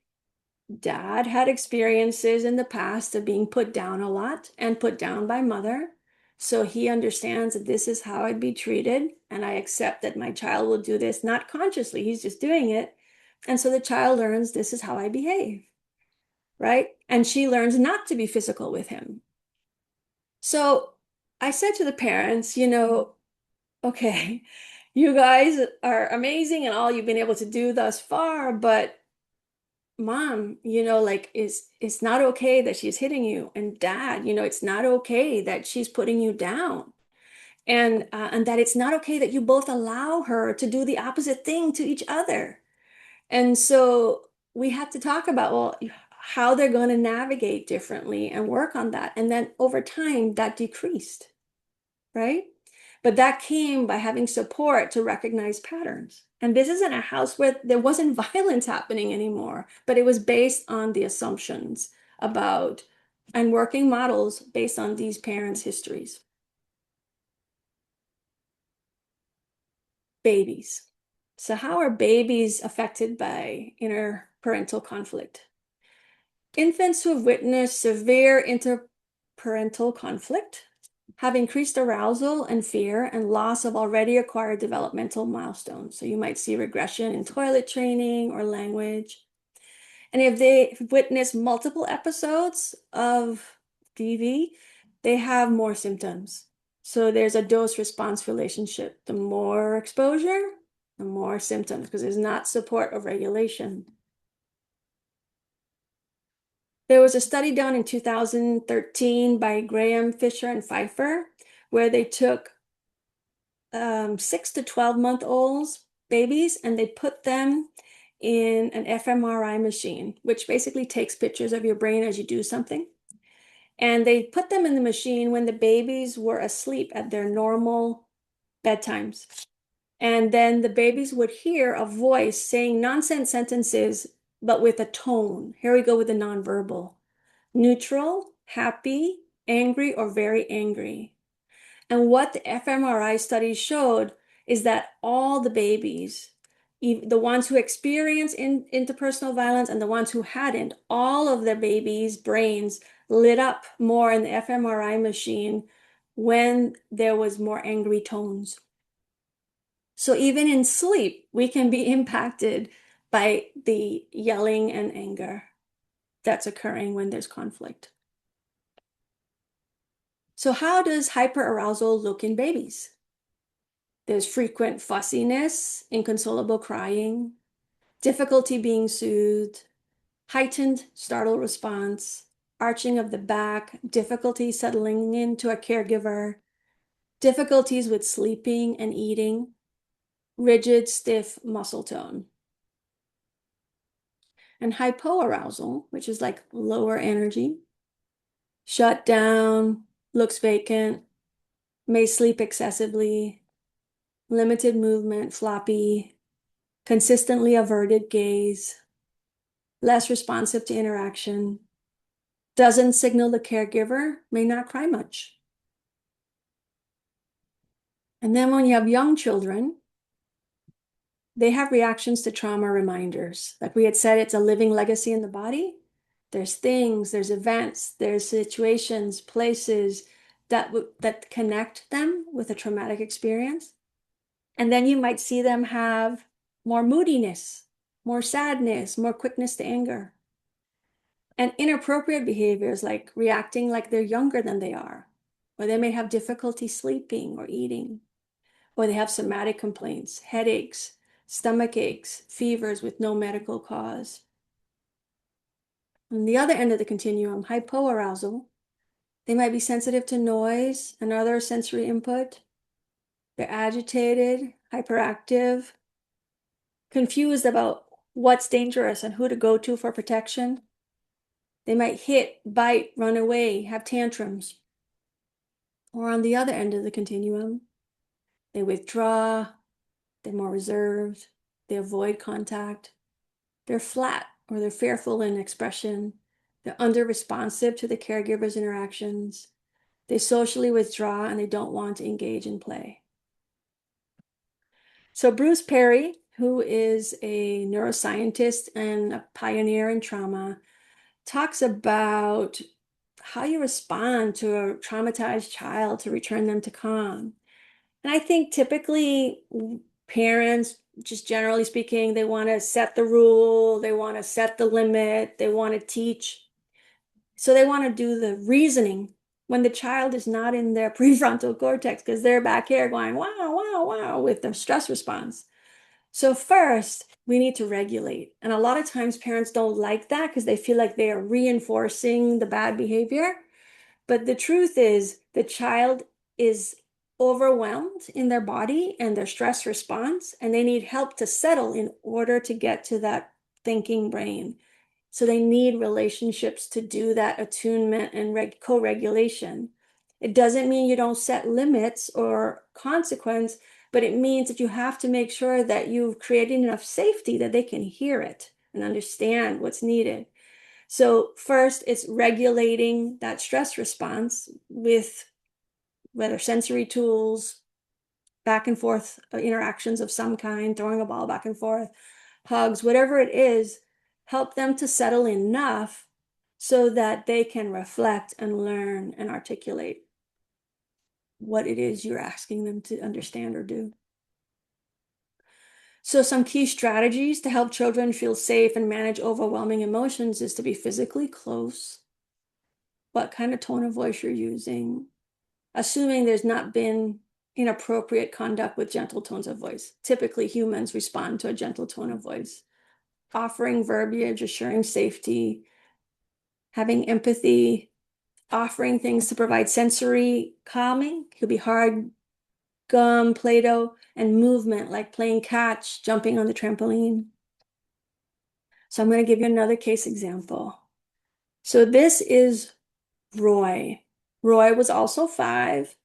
Dad had experiences in the past of being put down a lot and put down by mother. So he understands that this is how I'd be treated. And I accept that my child will do this, not consciously, he's just doing it. And so the child learns this is how I behave, right? And she learns not to be physical with him. So I said to the parents, you know, okay, you guys are amazing and all you've been able to do thus far, but mom, you know, like it's not okay that she's hitting you, and dad, you know, it's not okay that she's putting you down, and that it's not okay that you both allow her to do the opposite thing to each other. And so we have to talk about, well, how they're going to navigate differently and work on that. And then over time that decreased, right? But that came by having support to recognize patterns. And this isn't a house where there wasn't violence happening anymore, but it was based on the assumptions about and working models based on these parents' histories. Babies. So how are babies affected by interparental conflict? Infants who have witnessed severe interparental conflict have increased arousal and fear and loss of already acquired developmental milestones. So you might see regression in toilet training or language. And if they witness multiple episodes of DV, they have more symptoms. So there's a dose response relationship. The more exposure, the more symptoms, because there's not support of regulation. There was a study done in 2013 by Graham, Fisher, and Pfeiffer, where they took 6 to 12-month-olds, babies, and they put them in an fMRI machine, which basically takes pictures of your brain as you do something. And they put them in the machine when the babies were asleep at their normal bedtimes. And then the babies would hear a voice saying nonsense sentences, but with a tone. Here we go with the nonverbal. Neutral, happy, angry, or very angry. And what the fMRI study showed is that all the babies, the ones who experienced interpersonal violence and the ones who hadn't, all of the babies' brains lit up more in the fMRI machine when there was more angry tones. So even in sleep, we can be impacted by the yelling and anger that's occurring when there's conflict. So how does hyperarousal look in babies? There's frequent fussiness, inconsolable crying, difficulty being soothed, heightened startle response, arching of the back, difficulty settling into a caregiver, difficulties with sleeping and eating, rigid, stiff muscle tone. And hypoarousal, which is like lower energy, shut down, looks vacant, may sleep excessively, limited movement, floppy, consistently averted gaze, less responsive to interaction, doesn't signal the caregiver, may not cry much. And then when you have young children, they have reactions to trauma reminders. Like we had said, it's a living legacy in the body. There's things, there's events, there's situations, places that connect them with a traumatic experience. And then you might see them have more moodiness, more sadness, more quickness to anger. And inappropriate behaviors like reacting like they're younger than they are, or they may have difficulty sleeping or eating, or they have somatic complaints, headaches, stomach aches, fevers with no medical cause. On the other end of the continuum, hypoarousal, they might be sensitive to noise and other sensory input. They're agitated, hyperactive, confused about what's dangerous and who to go to for protection. They might hit, bite, run away, have tantrums. Or on the other end of the continuum, they withdraw, they're more reserved, they avoid contact, they're flat or they're fearful in expression, they're under-responsive to the caregiver's interactions, they socially withdraw and they don't want to engage in play. So Bruce Perry, who is a neuroscientist and a pioneer in trauma, talks about how you respond to a traumatized child to return them to calm. And I think typically parents, just generally speaking, they want to set the rule, they want to set the limit, they want to teach. So they want to do the reasoning when the child is not in their prefrontal cortex because they're back here going, wow, wow, wow, with their stress response. So first, we need to regulate. And a lot of times parents don't like that because they feel like they are reinforcing the bad behavior. But the truth is the child is overwhelmed in their body and their stress response, and they need help to settle in order to get to that thinking brain. So they need relationships to do that attunement and co-regulation. It doesn't mean you don't set limits or consequence, but it means that you have to make sure that you've created enough safety that they can hear it and understand what's needed. So first, it's regulating that stress response with whether sensory tools, back and forth interactions of some kind, throwing a ball back and forth, hugs, whatever it is, help them to settle enough so that they can reflect and learn and articulate what it is you're asking them to understand or do. So some key strategies to help children feel safe and manage overwhelming emotions is to be physically close, what kind of tone of voice you're using, assuming there's not been inappropriate conduct with gentle tones of voice. Typically, humans respond to a gentle tone of voice. Offering verbiage, assuring safety, having empathy, offering things to provide sensory calming. Could be hard gum, Play-Doh, and movement like playing catch, jumping on the trampoline. So I'm going to give you another case example. So this is Roy. Roy was also 5,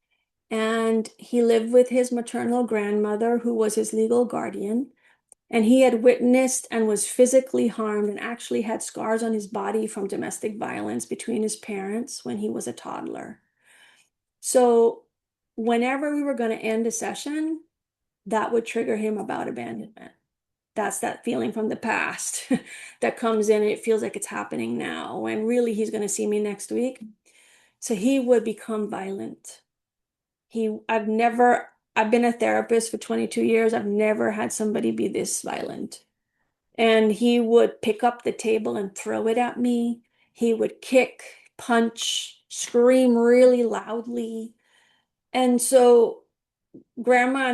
and he lived with his maternal grandmother, who was his legal guardian. And he had witnessed and was physically harmed and actually had scars on his body from domestic violence between his parents when he was a toddler. So whenever we were going to end a session, that would trigger him about abandonment. That's that feeling from the past that comes in and it feels like it's happening now when really he's going to see me next week. So he would become violent. I've been a therapist for 22 years. I've never had somebody be this violent. And he would pick up the table and throw it at me. He would kick, punch, scream really loudly. And so grandma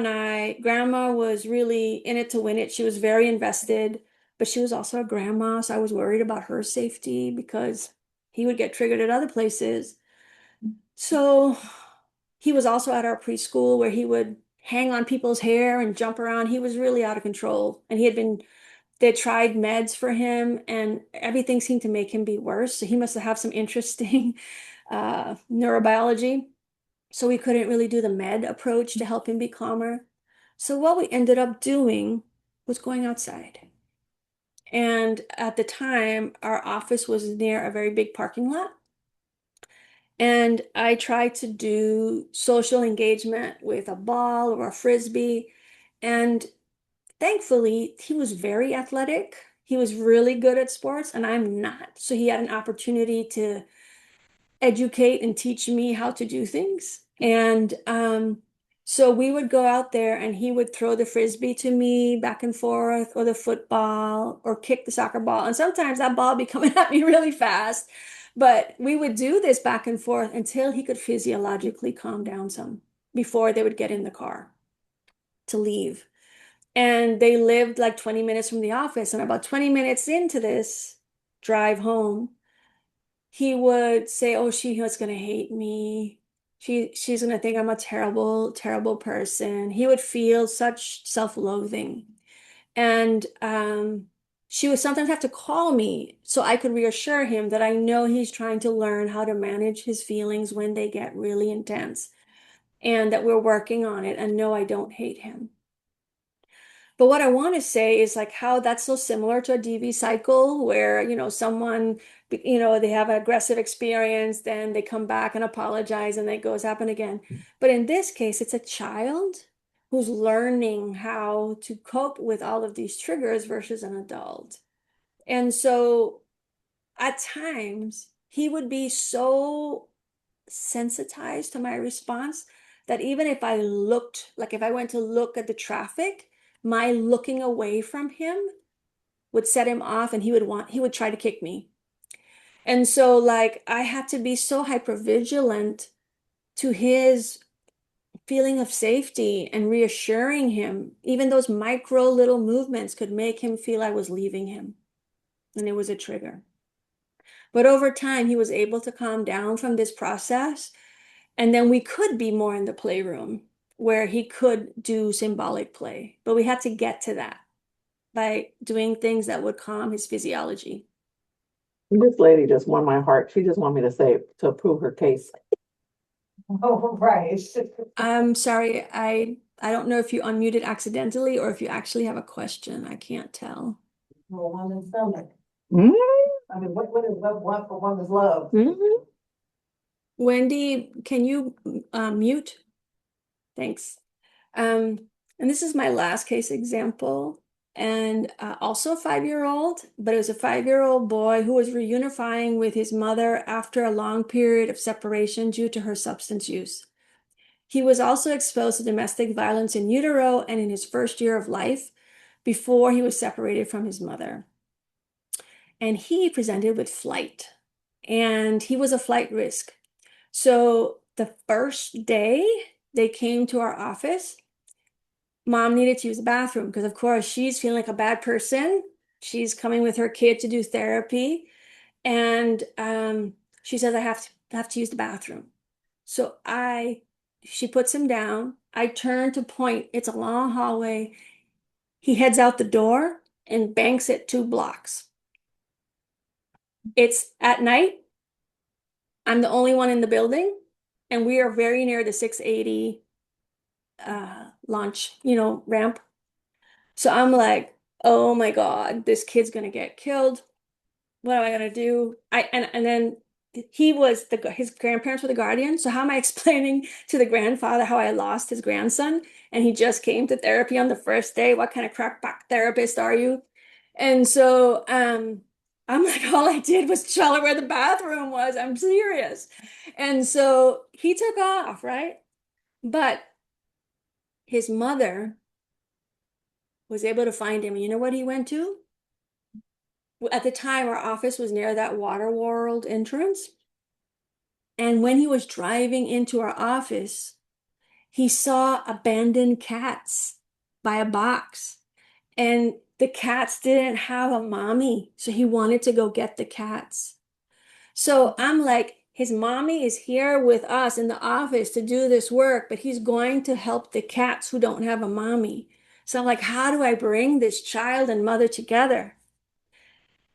was really in it to win it. She was very invested, but she was also a grandma. So I was worried about her safety because he would get triggered at other places. So he was also at our preschool where he would hang on people's hair and jump around. He was really out of control. And they tried meds for him and everything seemed to make him be worse. So he must have some interesting neurobiology. So we couldn't really do the med approach to help him be calmer. So what we ended up doing was going outside. And at the time, our office was near a very big parking lot. And I tried to do social engagement with a ball or a frisbee. And thankfully, he was very athletic. He was really good at sports, and I'm not. So he had an opportunity to educate and teach me how to do things. And so we would go out there and he would throw the frisbee to me back and forth, or the football, or kick the soccer ball. And sometimes that ball would be coming at me really fast. But we would do this back and forth until he could physiologically calm down some before they would get in the car to leave. And they lived like 20 minutes from the office. And about 20 minutes into this drive home, he would say, "Oh, she was gonna hate me. She's gonna think I'm a terrible, terrible person." He would feel such self-loathing. And she would sometimes have to call me so I could reassure him that I know he's trying to learn how to manage his feelings when they get really intense, and that we're working on it, and no, I don't hate him. But what I want to say is like how that's so similar to a DV cycle where, someone, they have an aggressive experience, then they come back and apologize and it goes happen again. But in this case, it's a child who's learning how to cope with all of these triggers versus an adult. And so at times he would be so sensitized to my response that even if I looked, like if I went to look at the traffic, my looking away from him would set him off and he would try to kick me. And so like I had to be so hyper vigilant to his feeling of safety and reassuring him. Even those micro little movements could make him feel I was leaving him. And it was a trigger. But over time, he was able to calm down from this process. And then we could be more in the playroom where he could do symbolic play. But we had to get to that by doing things that would calm his physiology. This lady just won my heart. She just wanted me to say to prove her case. Oh, right. I'm sorry, I don't know if you unmuted accidentally or if you actually have a question. I can't tell. Well, woman's stomach. Mm. I mean, what is what for woman's love? Mhm. Wendy, can you mute? Thanks. And this is my last case example. And also a 5-year-old, but it was a 5-year-old boy who was reunifying with his mother after a long period of separation due to her substance use. He was also exposed to domestic violence in utero and in his first year of life. before he was separated from his mother. And he presented with flight, and he was a flight risk. So the first day they came to our office, mom needed to use the bathroom because, of course, she's feeling like a bad person. She's coming with her kid to do therapy. And she says, I have to use the bathroom. So she puts him down. I turn to point. It's a long hallway. He heads out the door and banks it 2 blocks. It's at night. I'm the only one in the building, and we are very near the 680 launch, ramp. So I'm like, oh my God, this kid's gonna get killed. What am I gonna do? And then his grandparents were the guardian. So how am I explaining to the grandfather how I lost his grandson and he just came to therapy on the first day? What kind of crackback therapist are you? And so I'm like, all I did was tell her where the bathroom was. I'm serious. And so he took off, right? But his mother was able to find him. And you know what he went to? At the time, our office was near that Water World entrance. And when he was driving into our office, he saw abandoned cats by a box. And the cats didn't have a mommy. So he wanted to go get the cats. So I'm like, his mommy is here with us in the office to do this work, but he's going to help the cats who don't have a mommy. So I'm like, how do I bring this child and mother together?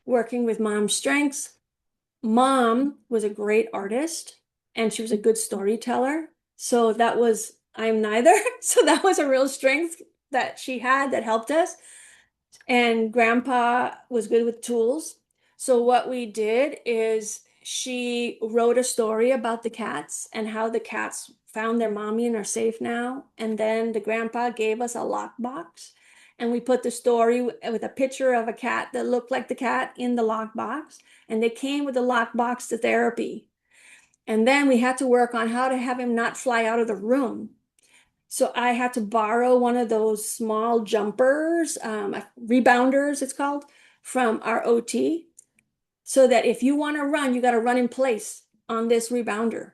Working with mom's strengths. Mom was a great artist and she was a good storyteller. So I'm neither. So that was a real strength that she had that helped us. And grandpa was good with tools. So what we did is she wrote a story about the cats and how the cats found their mommy and are safe now. And then the grandpa gave us a lockbox. And we put the story with a picture of a cat that looked like the cat in the lockbox. And they came with the lockbox to therapy. And then we had to work on how to have him not fly out of the room. So I had to borrow one of those small jumpers, rebounders, it's called, from our OT, so that if you want to run, you got to run in place on this rebounder.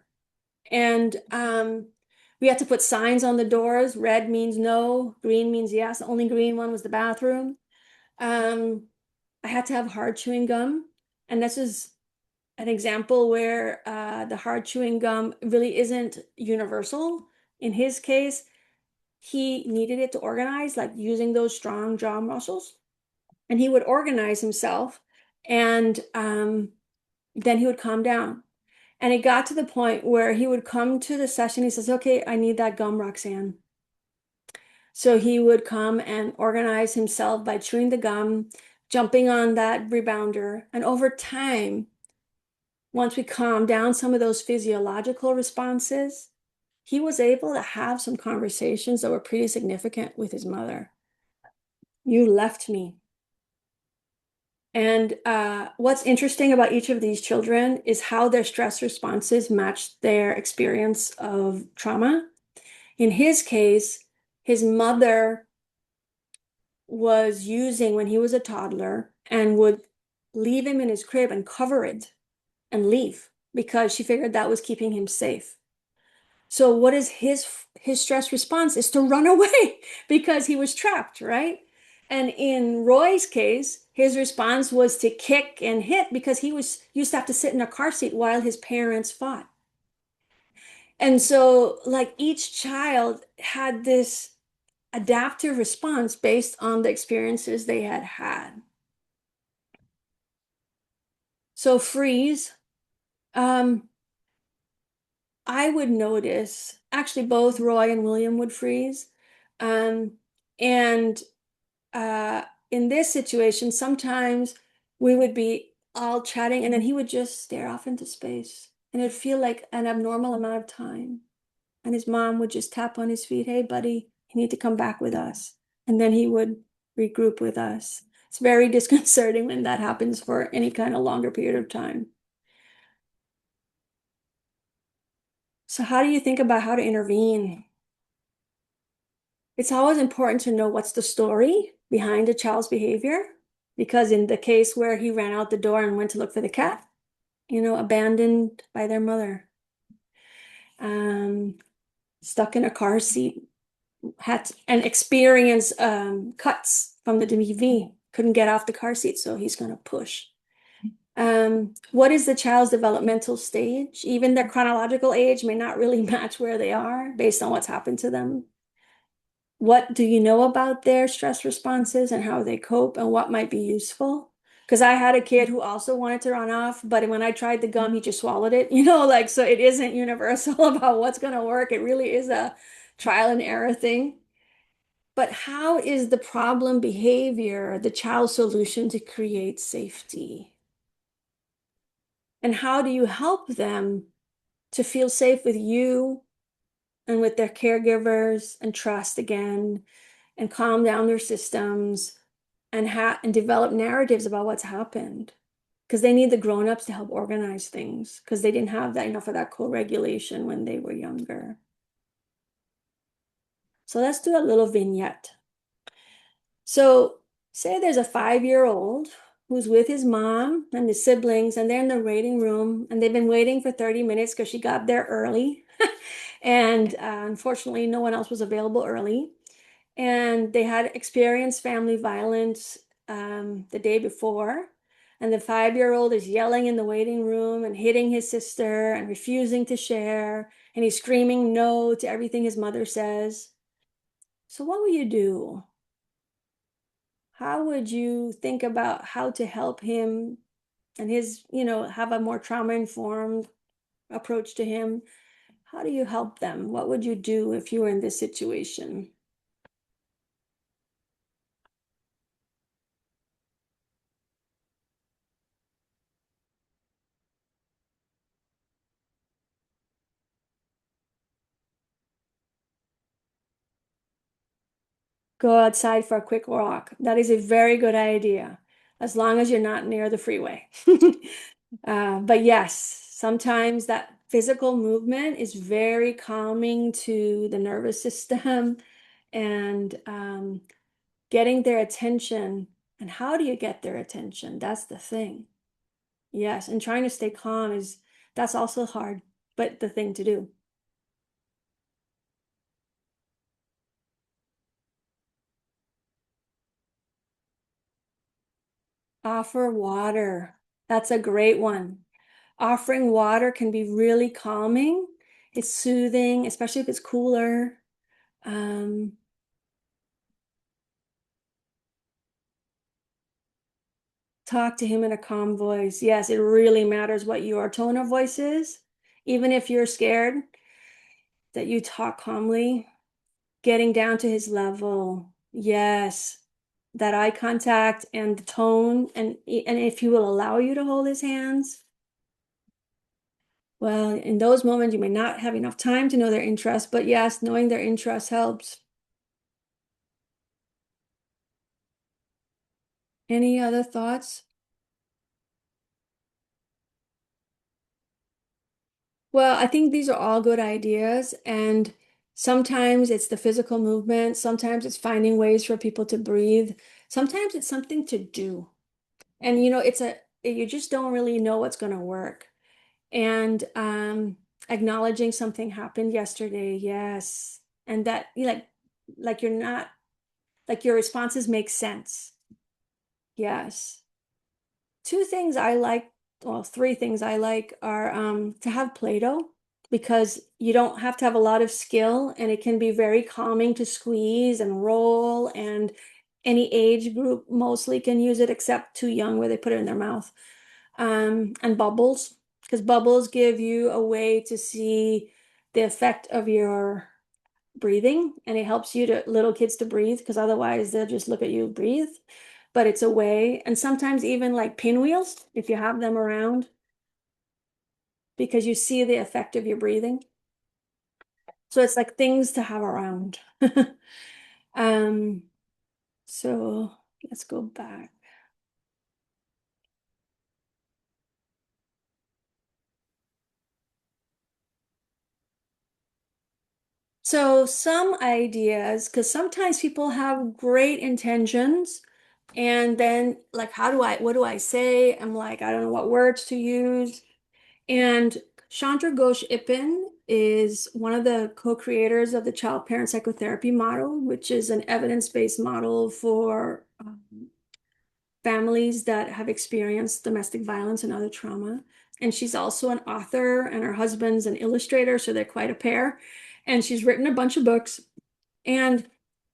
And we had to put signs on the doors. Red means no, green means yes. The only green one was the bathroom. I had to have hard chewing gum. And this is an example where the hard chewing gum really isn't universal. In his case, he needed it to organize, like using those strong jaw muscles. And he would organize himself, and then he would calm down. And it got to the point where he would come to the session. He says, okay, I need that gum, Roxanne. So he would come and organize himself by chewing the gum, jumping on that rebounder. And over time, once we calmed down some of those physiological responses, he was able to have some conversations that were pretty significant with his mother. You left me. And what's interesting about each of these children is how their stress responses match their experience of trauma. In his case, his mother was using when he was a toddler and would leave him in his crib and cover it and leave because she figured that was keeping him safe. So what is his stress response is to run away because he was trapped, right? And in Roy's case, his response was to kick and hit because he used to have to sit in a car seat while his parents fought. And so like each child had this adaptive response based on the experiences they had had. So freeze, I would notice, actually both Roy and William would freeze. And in this situation, sometimes we would be all chatting and then he would just stare off into space and it'd feel like an abnormal amount of time. And his mom would just tap on his feet, hey, buddy, you need to come back with us. And then he would regroup with us. It's very disconcerting when that happens for any kind of longer period of time. So how do you think about how to intervene? It's always important to know what's the story behind a child's behavior. Because in the case where he ran out the door and went to look for the cat, abandoned by their mother, stuck in a car seat, had and experienced cuts from the DV, couldn't get off the car seat, so he's going to push. What is the child's developmental stage? Even their chronological age may not really match where they are based on what's happened to them. What do you know about their stress responses and how they cope and what might be useful? Because I had a kid who also wanted to run off, but when I tried the gum, he just swallowed it, so it isn't universal about what's going to work. It really is a trial and error thing. But how is the problem behavior the child's solution to create safety? And how do you help them to feel safe with you and with their caregivers and trust again and calm down their systems and develop narratives about what's happened? Because they need the grown-ups to help organize things because they didn't have enough of that co-regulation when they were younger. So let's do a little vignette. So say there's a 5-year-old who's with his mom and his siblings, and they're in the waiting room, and they've been waiting for 30 minutes because she got there early. And unfortunately, no one else was available early. And they had experienced family violence the day before. And the 5-year-old is yelling in the waiting room and hitting his sister and refusing to share. And he's screaming no to everything his mother says. So what will you do? How would you think about how to help him and have a more trauma-informed approach to him? How do you help them? What would you do if you were in this situation? Go outside for a quick walk. That is a very good idea, as long as you're not near the freeway. But yes, sometimes that physical movement is very calming to the nervous system and getting their attention. And how do you get their attention? That's the thing. Yes, and trying to stay calm that's also hard, but the thing to do. Offer water. That's a great one. Offering water can be really calming. It's soothing, especially if it's cooler. Talk to him in a calm voice. Yes, it really matters what your tone of voice is. Even if you're scared, that you talk calmly, getting down to his level. Yes, that eye contact and the tone, and if he will allow you to hold his hands. Well, in those moments, you may not have enough time to know their interests, but yes, knowing their interests helps. Any other thoughts? Well, I think these are all good ideas, and sometimes it's the physical movement, sometimes it's finding ways for people to breathe, sometimes it's something to do. And you just don't really know what's going to work. And acknowledging something happened yesterday, yes. And that like you're not like your responses make sense. Yes. Two things I like, well, three things I like are to have Play-Doh because you don't have to have a lot of skill and it can be very calming to squeeze and roll, and any age group mostly can use it except too young where they put it in their mouth. And bubbles, because bubbles give you a way to see the effect of your breathing, and it helps little kids to breathe because otherwise they'll just look at you breathe. But it's a way, and sometimes even like pinwheels, if you have them around, because you see the effect of your breathing. So it's like things to have around. um, so let's go back. So some ideas, because sometimes people have great intentions, and then like, what do I say? I'm like, I don't know what words to use. And Chandra Ghosh Ipin is one of the co-creators of the child parent psychotherapy model, which is an evidence-based model for families that have experienced domestic violence and other trauma. And she's also an author, and her husband's an illustrator, so they're quite a pair. And she's written a bunch of books. And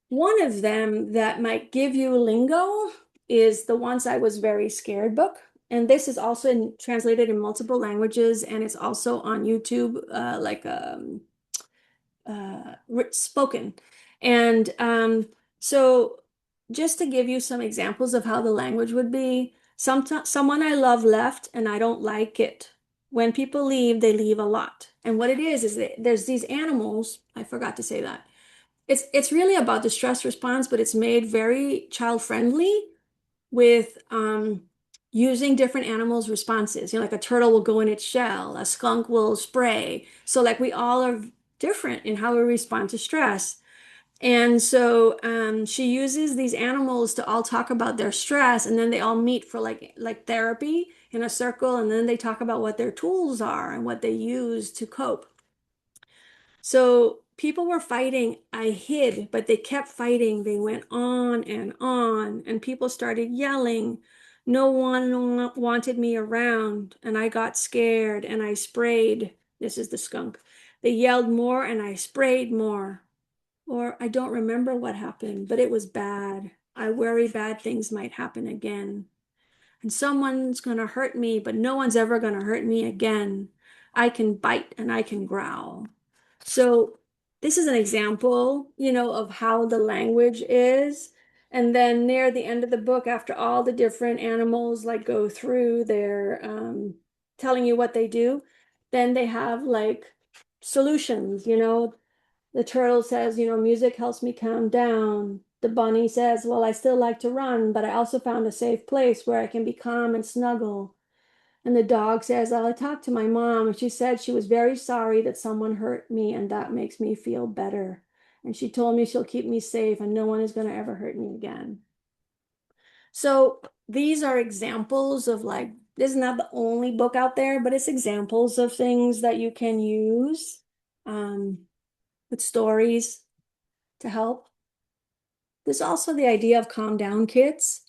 one of them that might give you lingo is the Once I Was Very Scared book. And this is also translated in multiple languages, and it's also on YouTube, spoken. And so just to give you some examples of how the language would be, someone I love left and I don't like it. When people leave, they leave a lot. And what it is that there's these animals, I forgot to say that. It's really about the stress response, but it's made very child friendly with using different animals' responses. You know, like a turtle will go in its shell, a skunk will spray. So like we all are different in how we respond to stress. And so she uses these animals to all talk about their stress, and then they all meet for like therapy in a circle, and then they talk about what their tools are and what they use to cope. So people were fighting. I hid, but they kept fighting. They went on, and people started yelling. No one wanted me around, and I got scared and I sprayed. This is the skunk. They yelled more and I sprayed more. Or I don't remember what happened, but it was bad. I worry bad things might happen again. And someone's going to hurt me, but no one's ever going to hurt me again. I can bite and I can growl. So this is an example, of how the language is. And then near the end of the book, after all the different animals like go through their telling you what they do, then they have like solutions. The turtle says, music helps me calm down. The bunny says, well, I still like to run, but I also found a safe place where I can be calm and snuggle. And the dog says, I talked to my mom, and she said she was very sorry that someone hurt me, and that makes me feel better. And she told me she'll keep me safe, and no one is going to ever hurt me again. So these are examples of like, this is not the only book out there, but it's examples of things that you can use with stories to help. There's also the idea of calm down kits.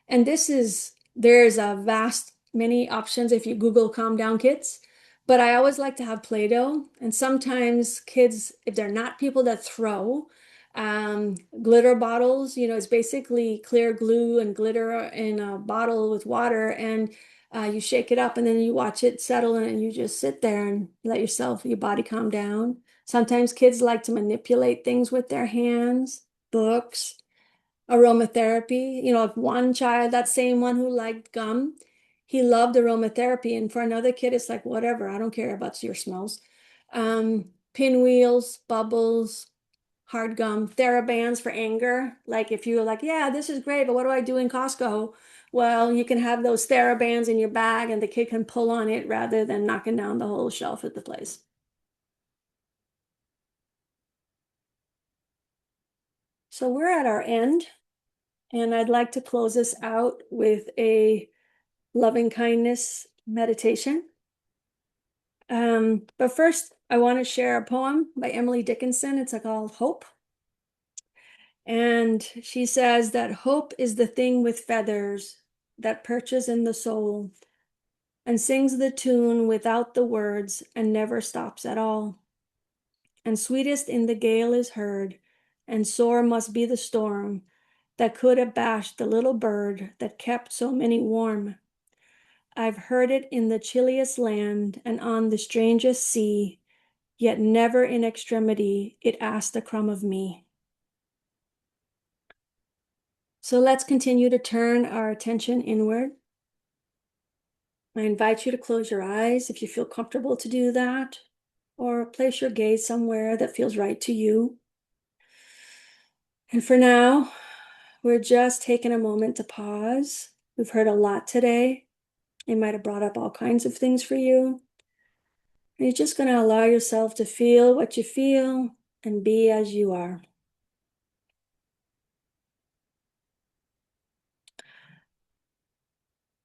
And there's a vast many options if you Google calm down kits. But I always like to have Play-Doh. And sometimes kids, if they're not people that throw, glitter bottles, it's basically clear glue and glitter in a bottle with water. And you shake it up and then you watch it settle and you just sit there and let your body calm down. Sometimes kids like to manipulate things with their hands, books, aromatherapy. If one child, that same one who liked gum, he loved aromatherapy. And for another kid, it's like, whatever, I don't care about your smells. Pinwheels, bubbles, hard gum, TheraBands for anger. Like if you're like, yeah, this is great, but what do I do in Costco? Well, you can have those TheraBands in your bag and the kid can pull on it rather than knocking down the whole shelf at the place. So we're at our end, and I'd like to close this out with a loving kindness meditation. But first, I want to share a poem by Emily Dickinson. It's called Hope. And she says that hope is the thing with feathers that perches in the soul and sings the tune without the words and never stops at all. And sweetest in the gale is heard, and sore must be the storm that could have bashed the little bird that kept so many warm. I've heard it in the chilliest land and on the strangest sea, yet never in extremity it asked a crumb of me. So let's continue to turn our attention inward. I invite you to close your eyes if you feel comfortable to do that, or place your gaze somewhere that feels right to you. And for now, we're just taking a moment to pause. We've heard a lot today. It might have brought up all kinds of things for you. And you're just going to allow yourself to feel what you feel and be as you are.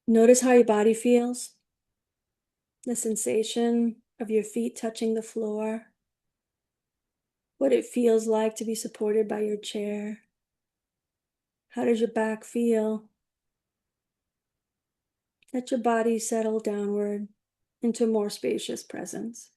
Notice how your body feels, the sensation of your feet touching the floor, what it feels like to be supported by your chair. How does your back feel? Let your body settle downward into more spacious presence.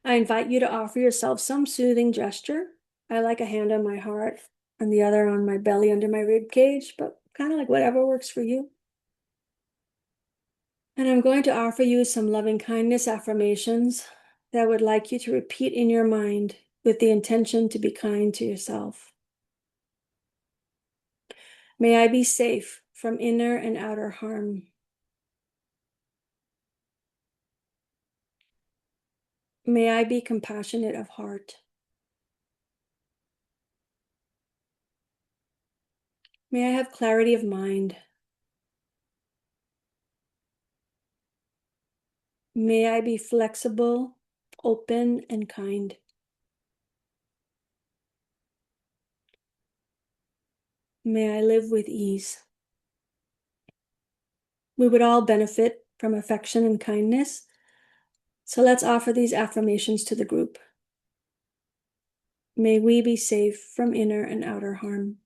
I invite you to offer yourself some soothing gesture. I like a hand on my heart and the other on my belly under my rib cage, but kind of like whatever works for you. And I'm going to offer you some loving kindness affirmations that I would like you to repeat in your mind with the intention to be kind to yourself. May I be safe from inner and outer harm. May I be compassionate of heart. May I have clarity of mind. May I be flexible, open, and kind. May I live with ease. We would all benefit from affection and kindness, so let's offer these affirmations to the group. May we be safe from inner and outer harm.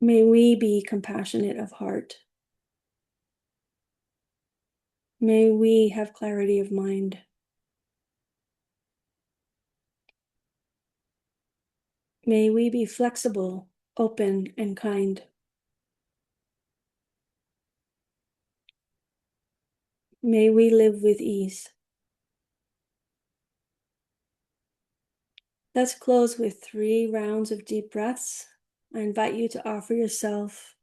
May we be compassionate of heart. May we have clarity of mind. May we be flexible, open, and kind. May we live with ease. Let's close with 3 rounds of deep breaths. I invite you to offer yourself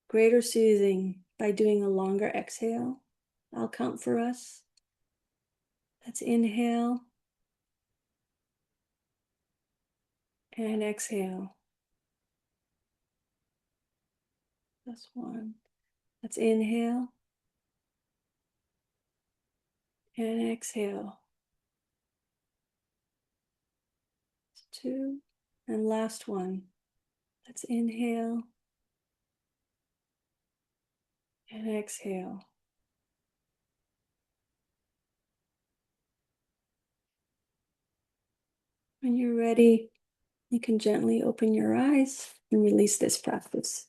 greater soothing by doing a longer exhale. I'll count for us. Let's inhale and exhale. That's 1. Let's inhale and exhale. That's 2. And last one. Let's inhale and exhale. When you're ready, you can gently open your eyes and release this practice.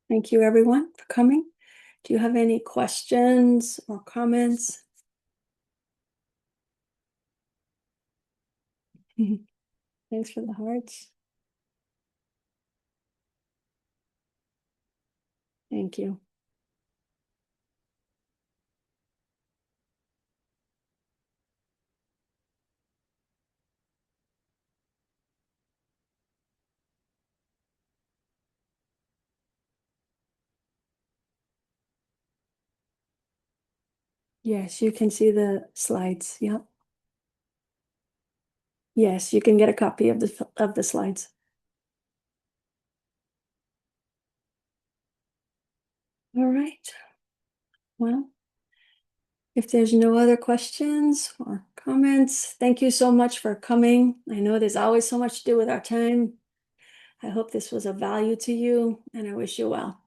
Thank you, everyone, for coming. Do you have any questions or comments? Thanks for the hearts. Thank you. Yes, you can see the slides. Yep. Yes, you can get a copy of the slides. All right. Well, if there's no other questions or comments, thank you so much for coming. I know there's always so much to do with our time. I hope this was of value to you, and I wish you well.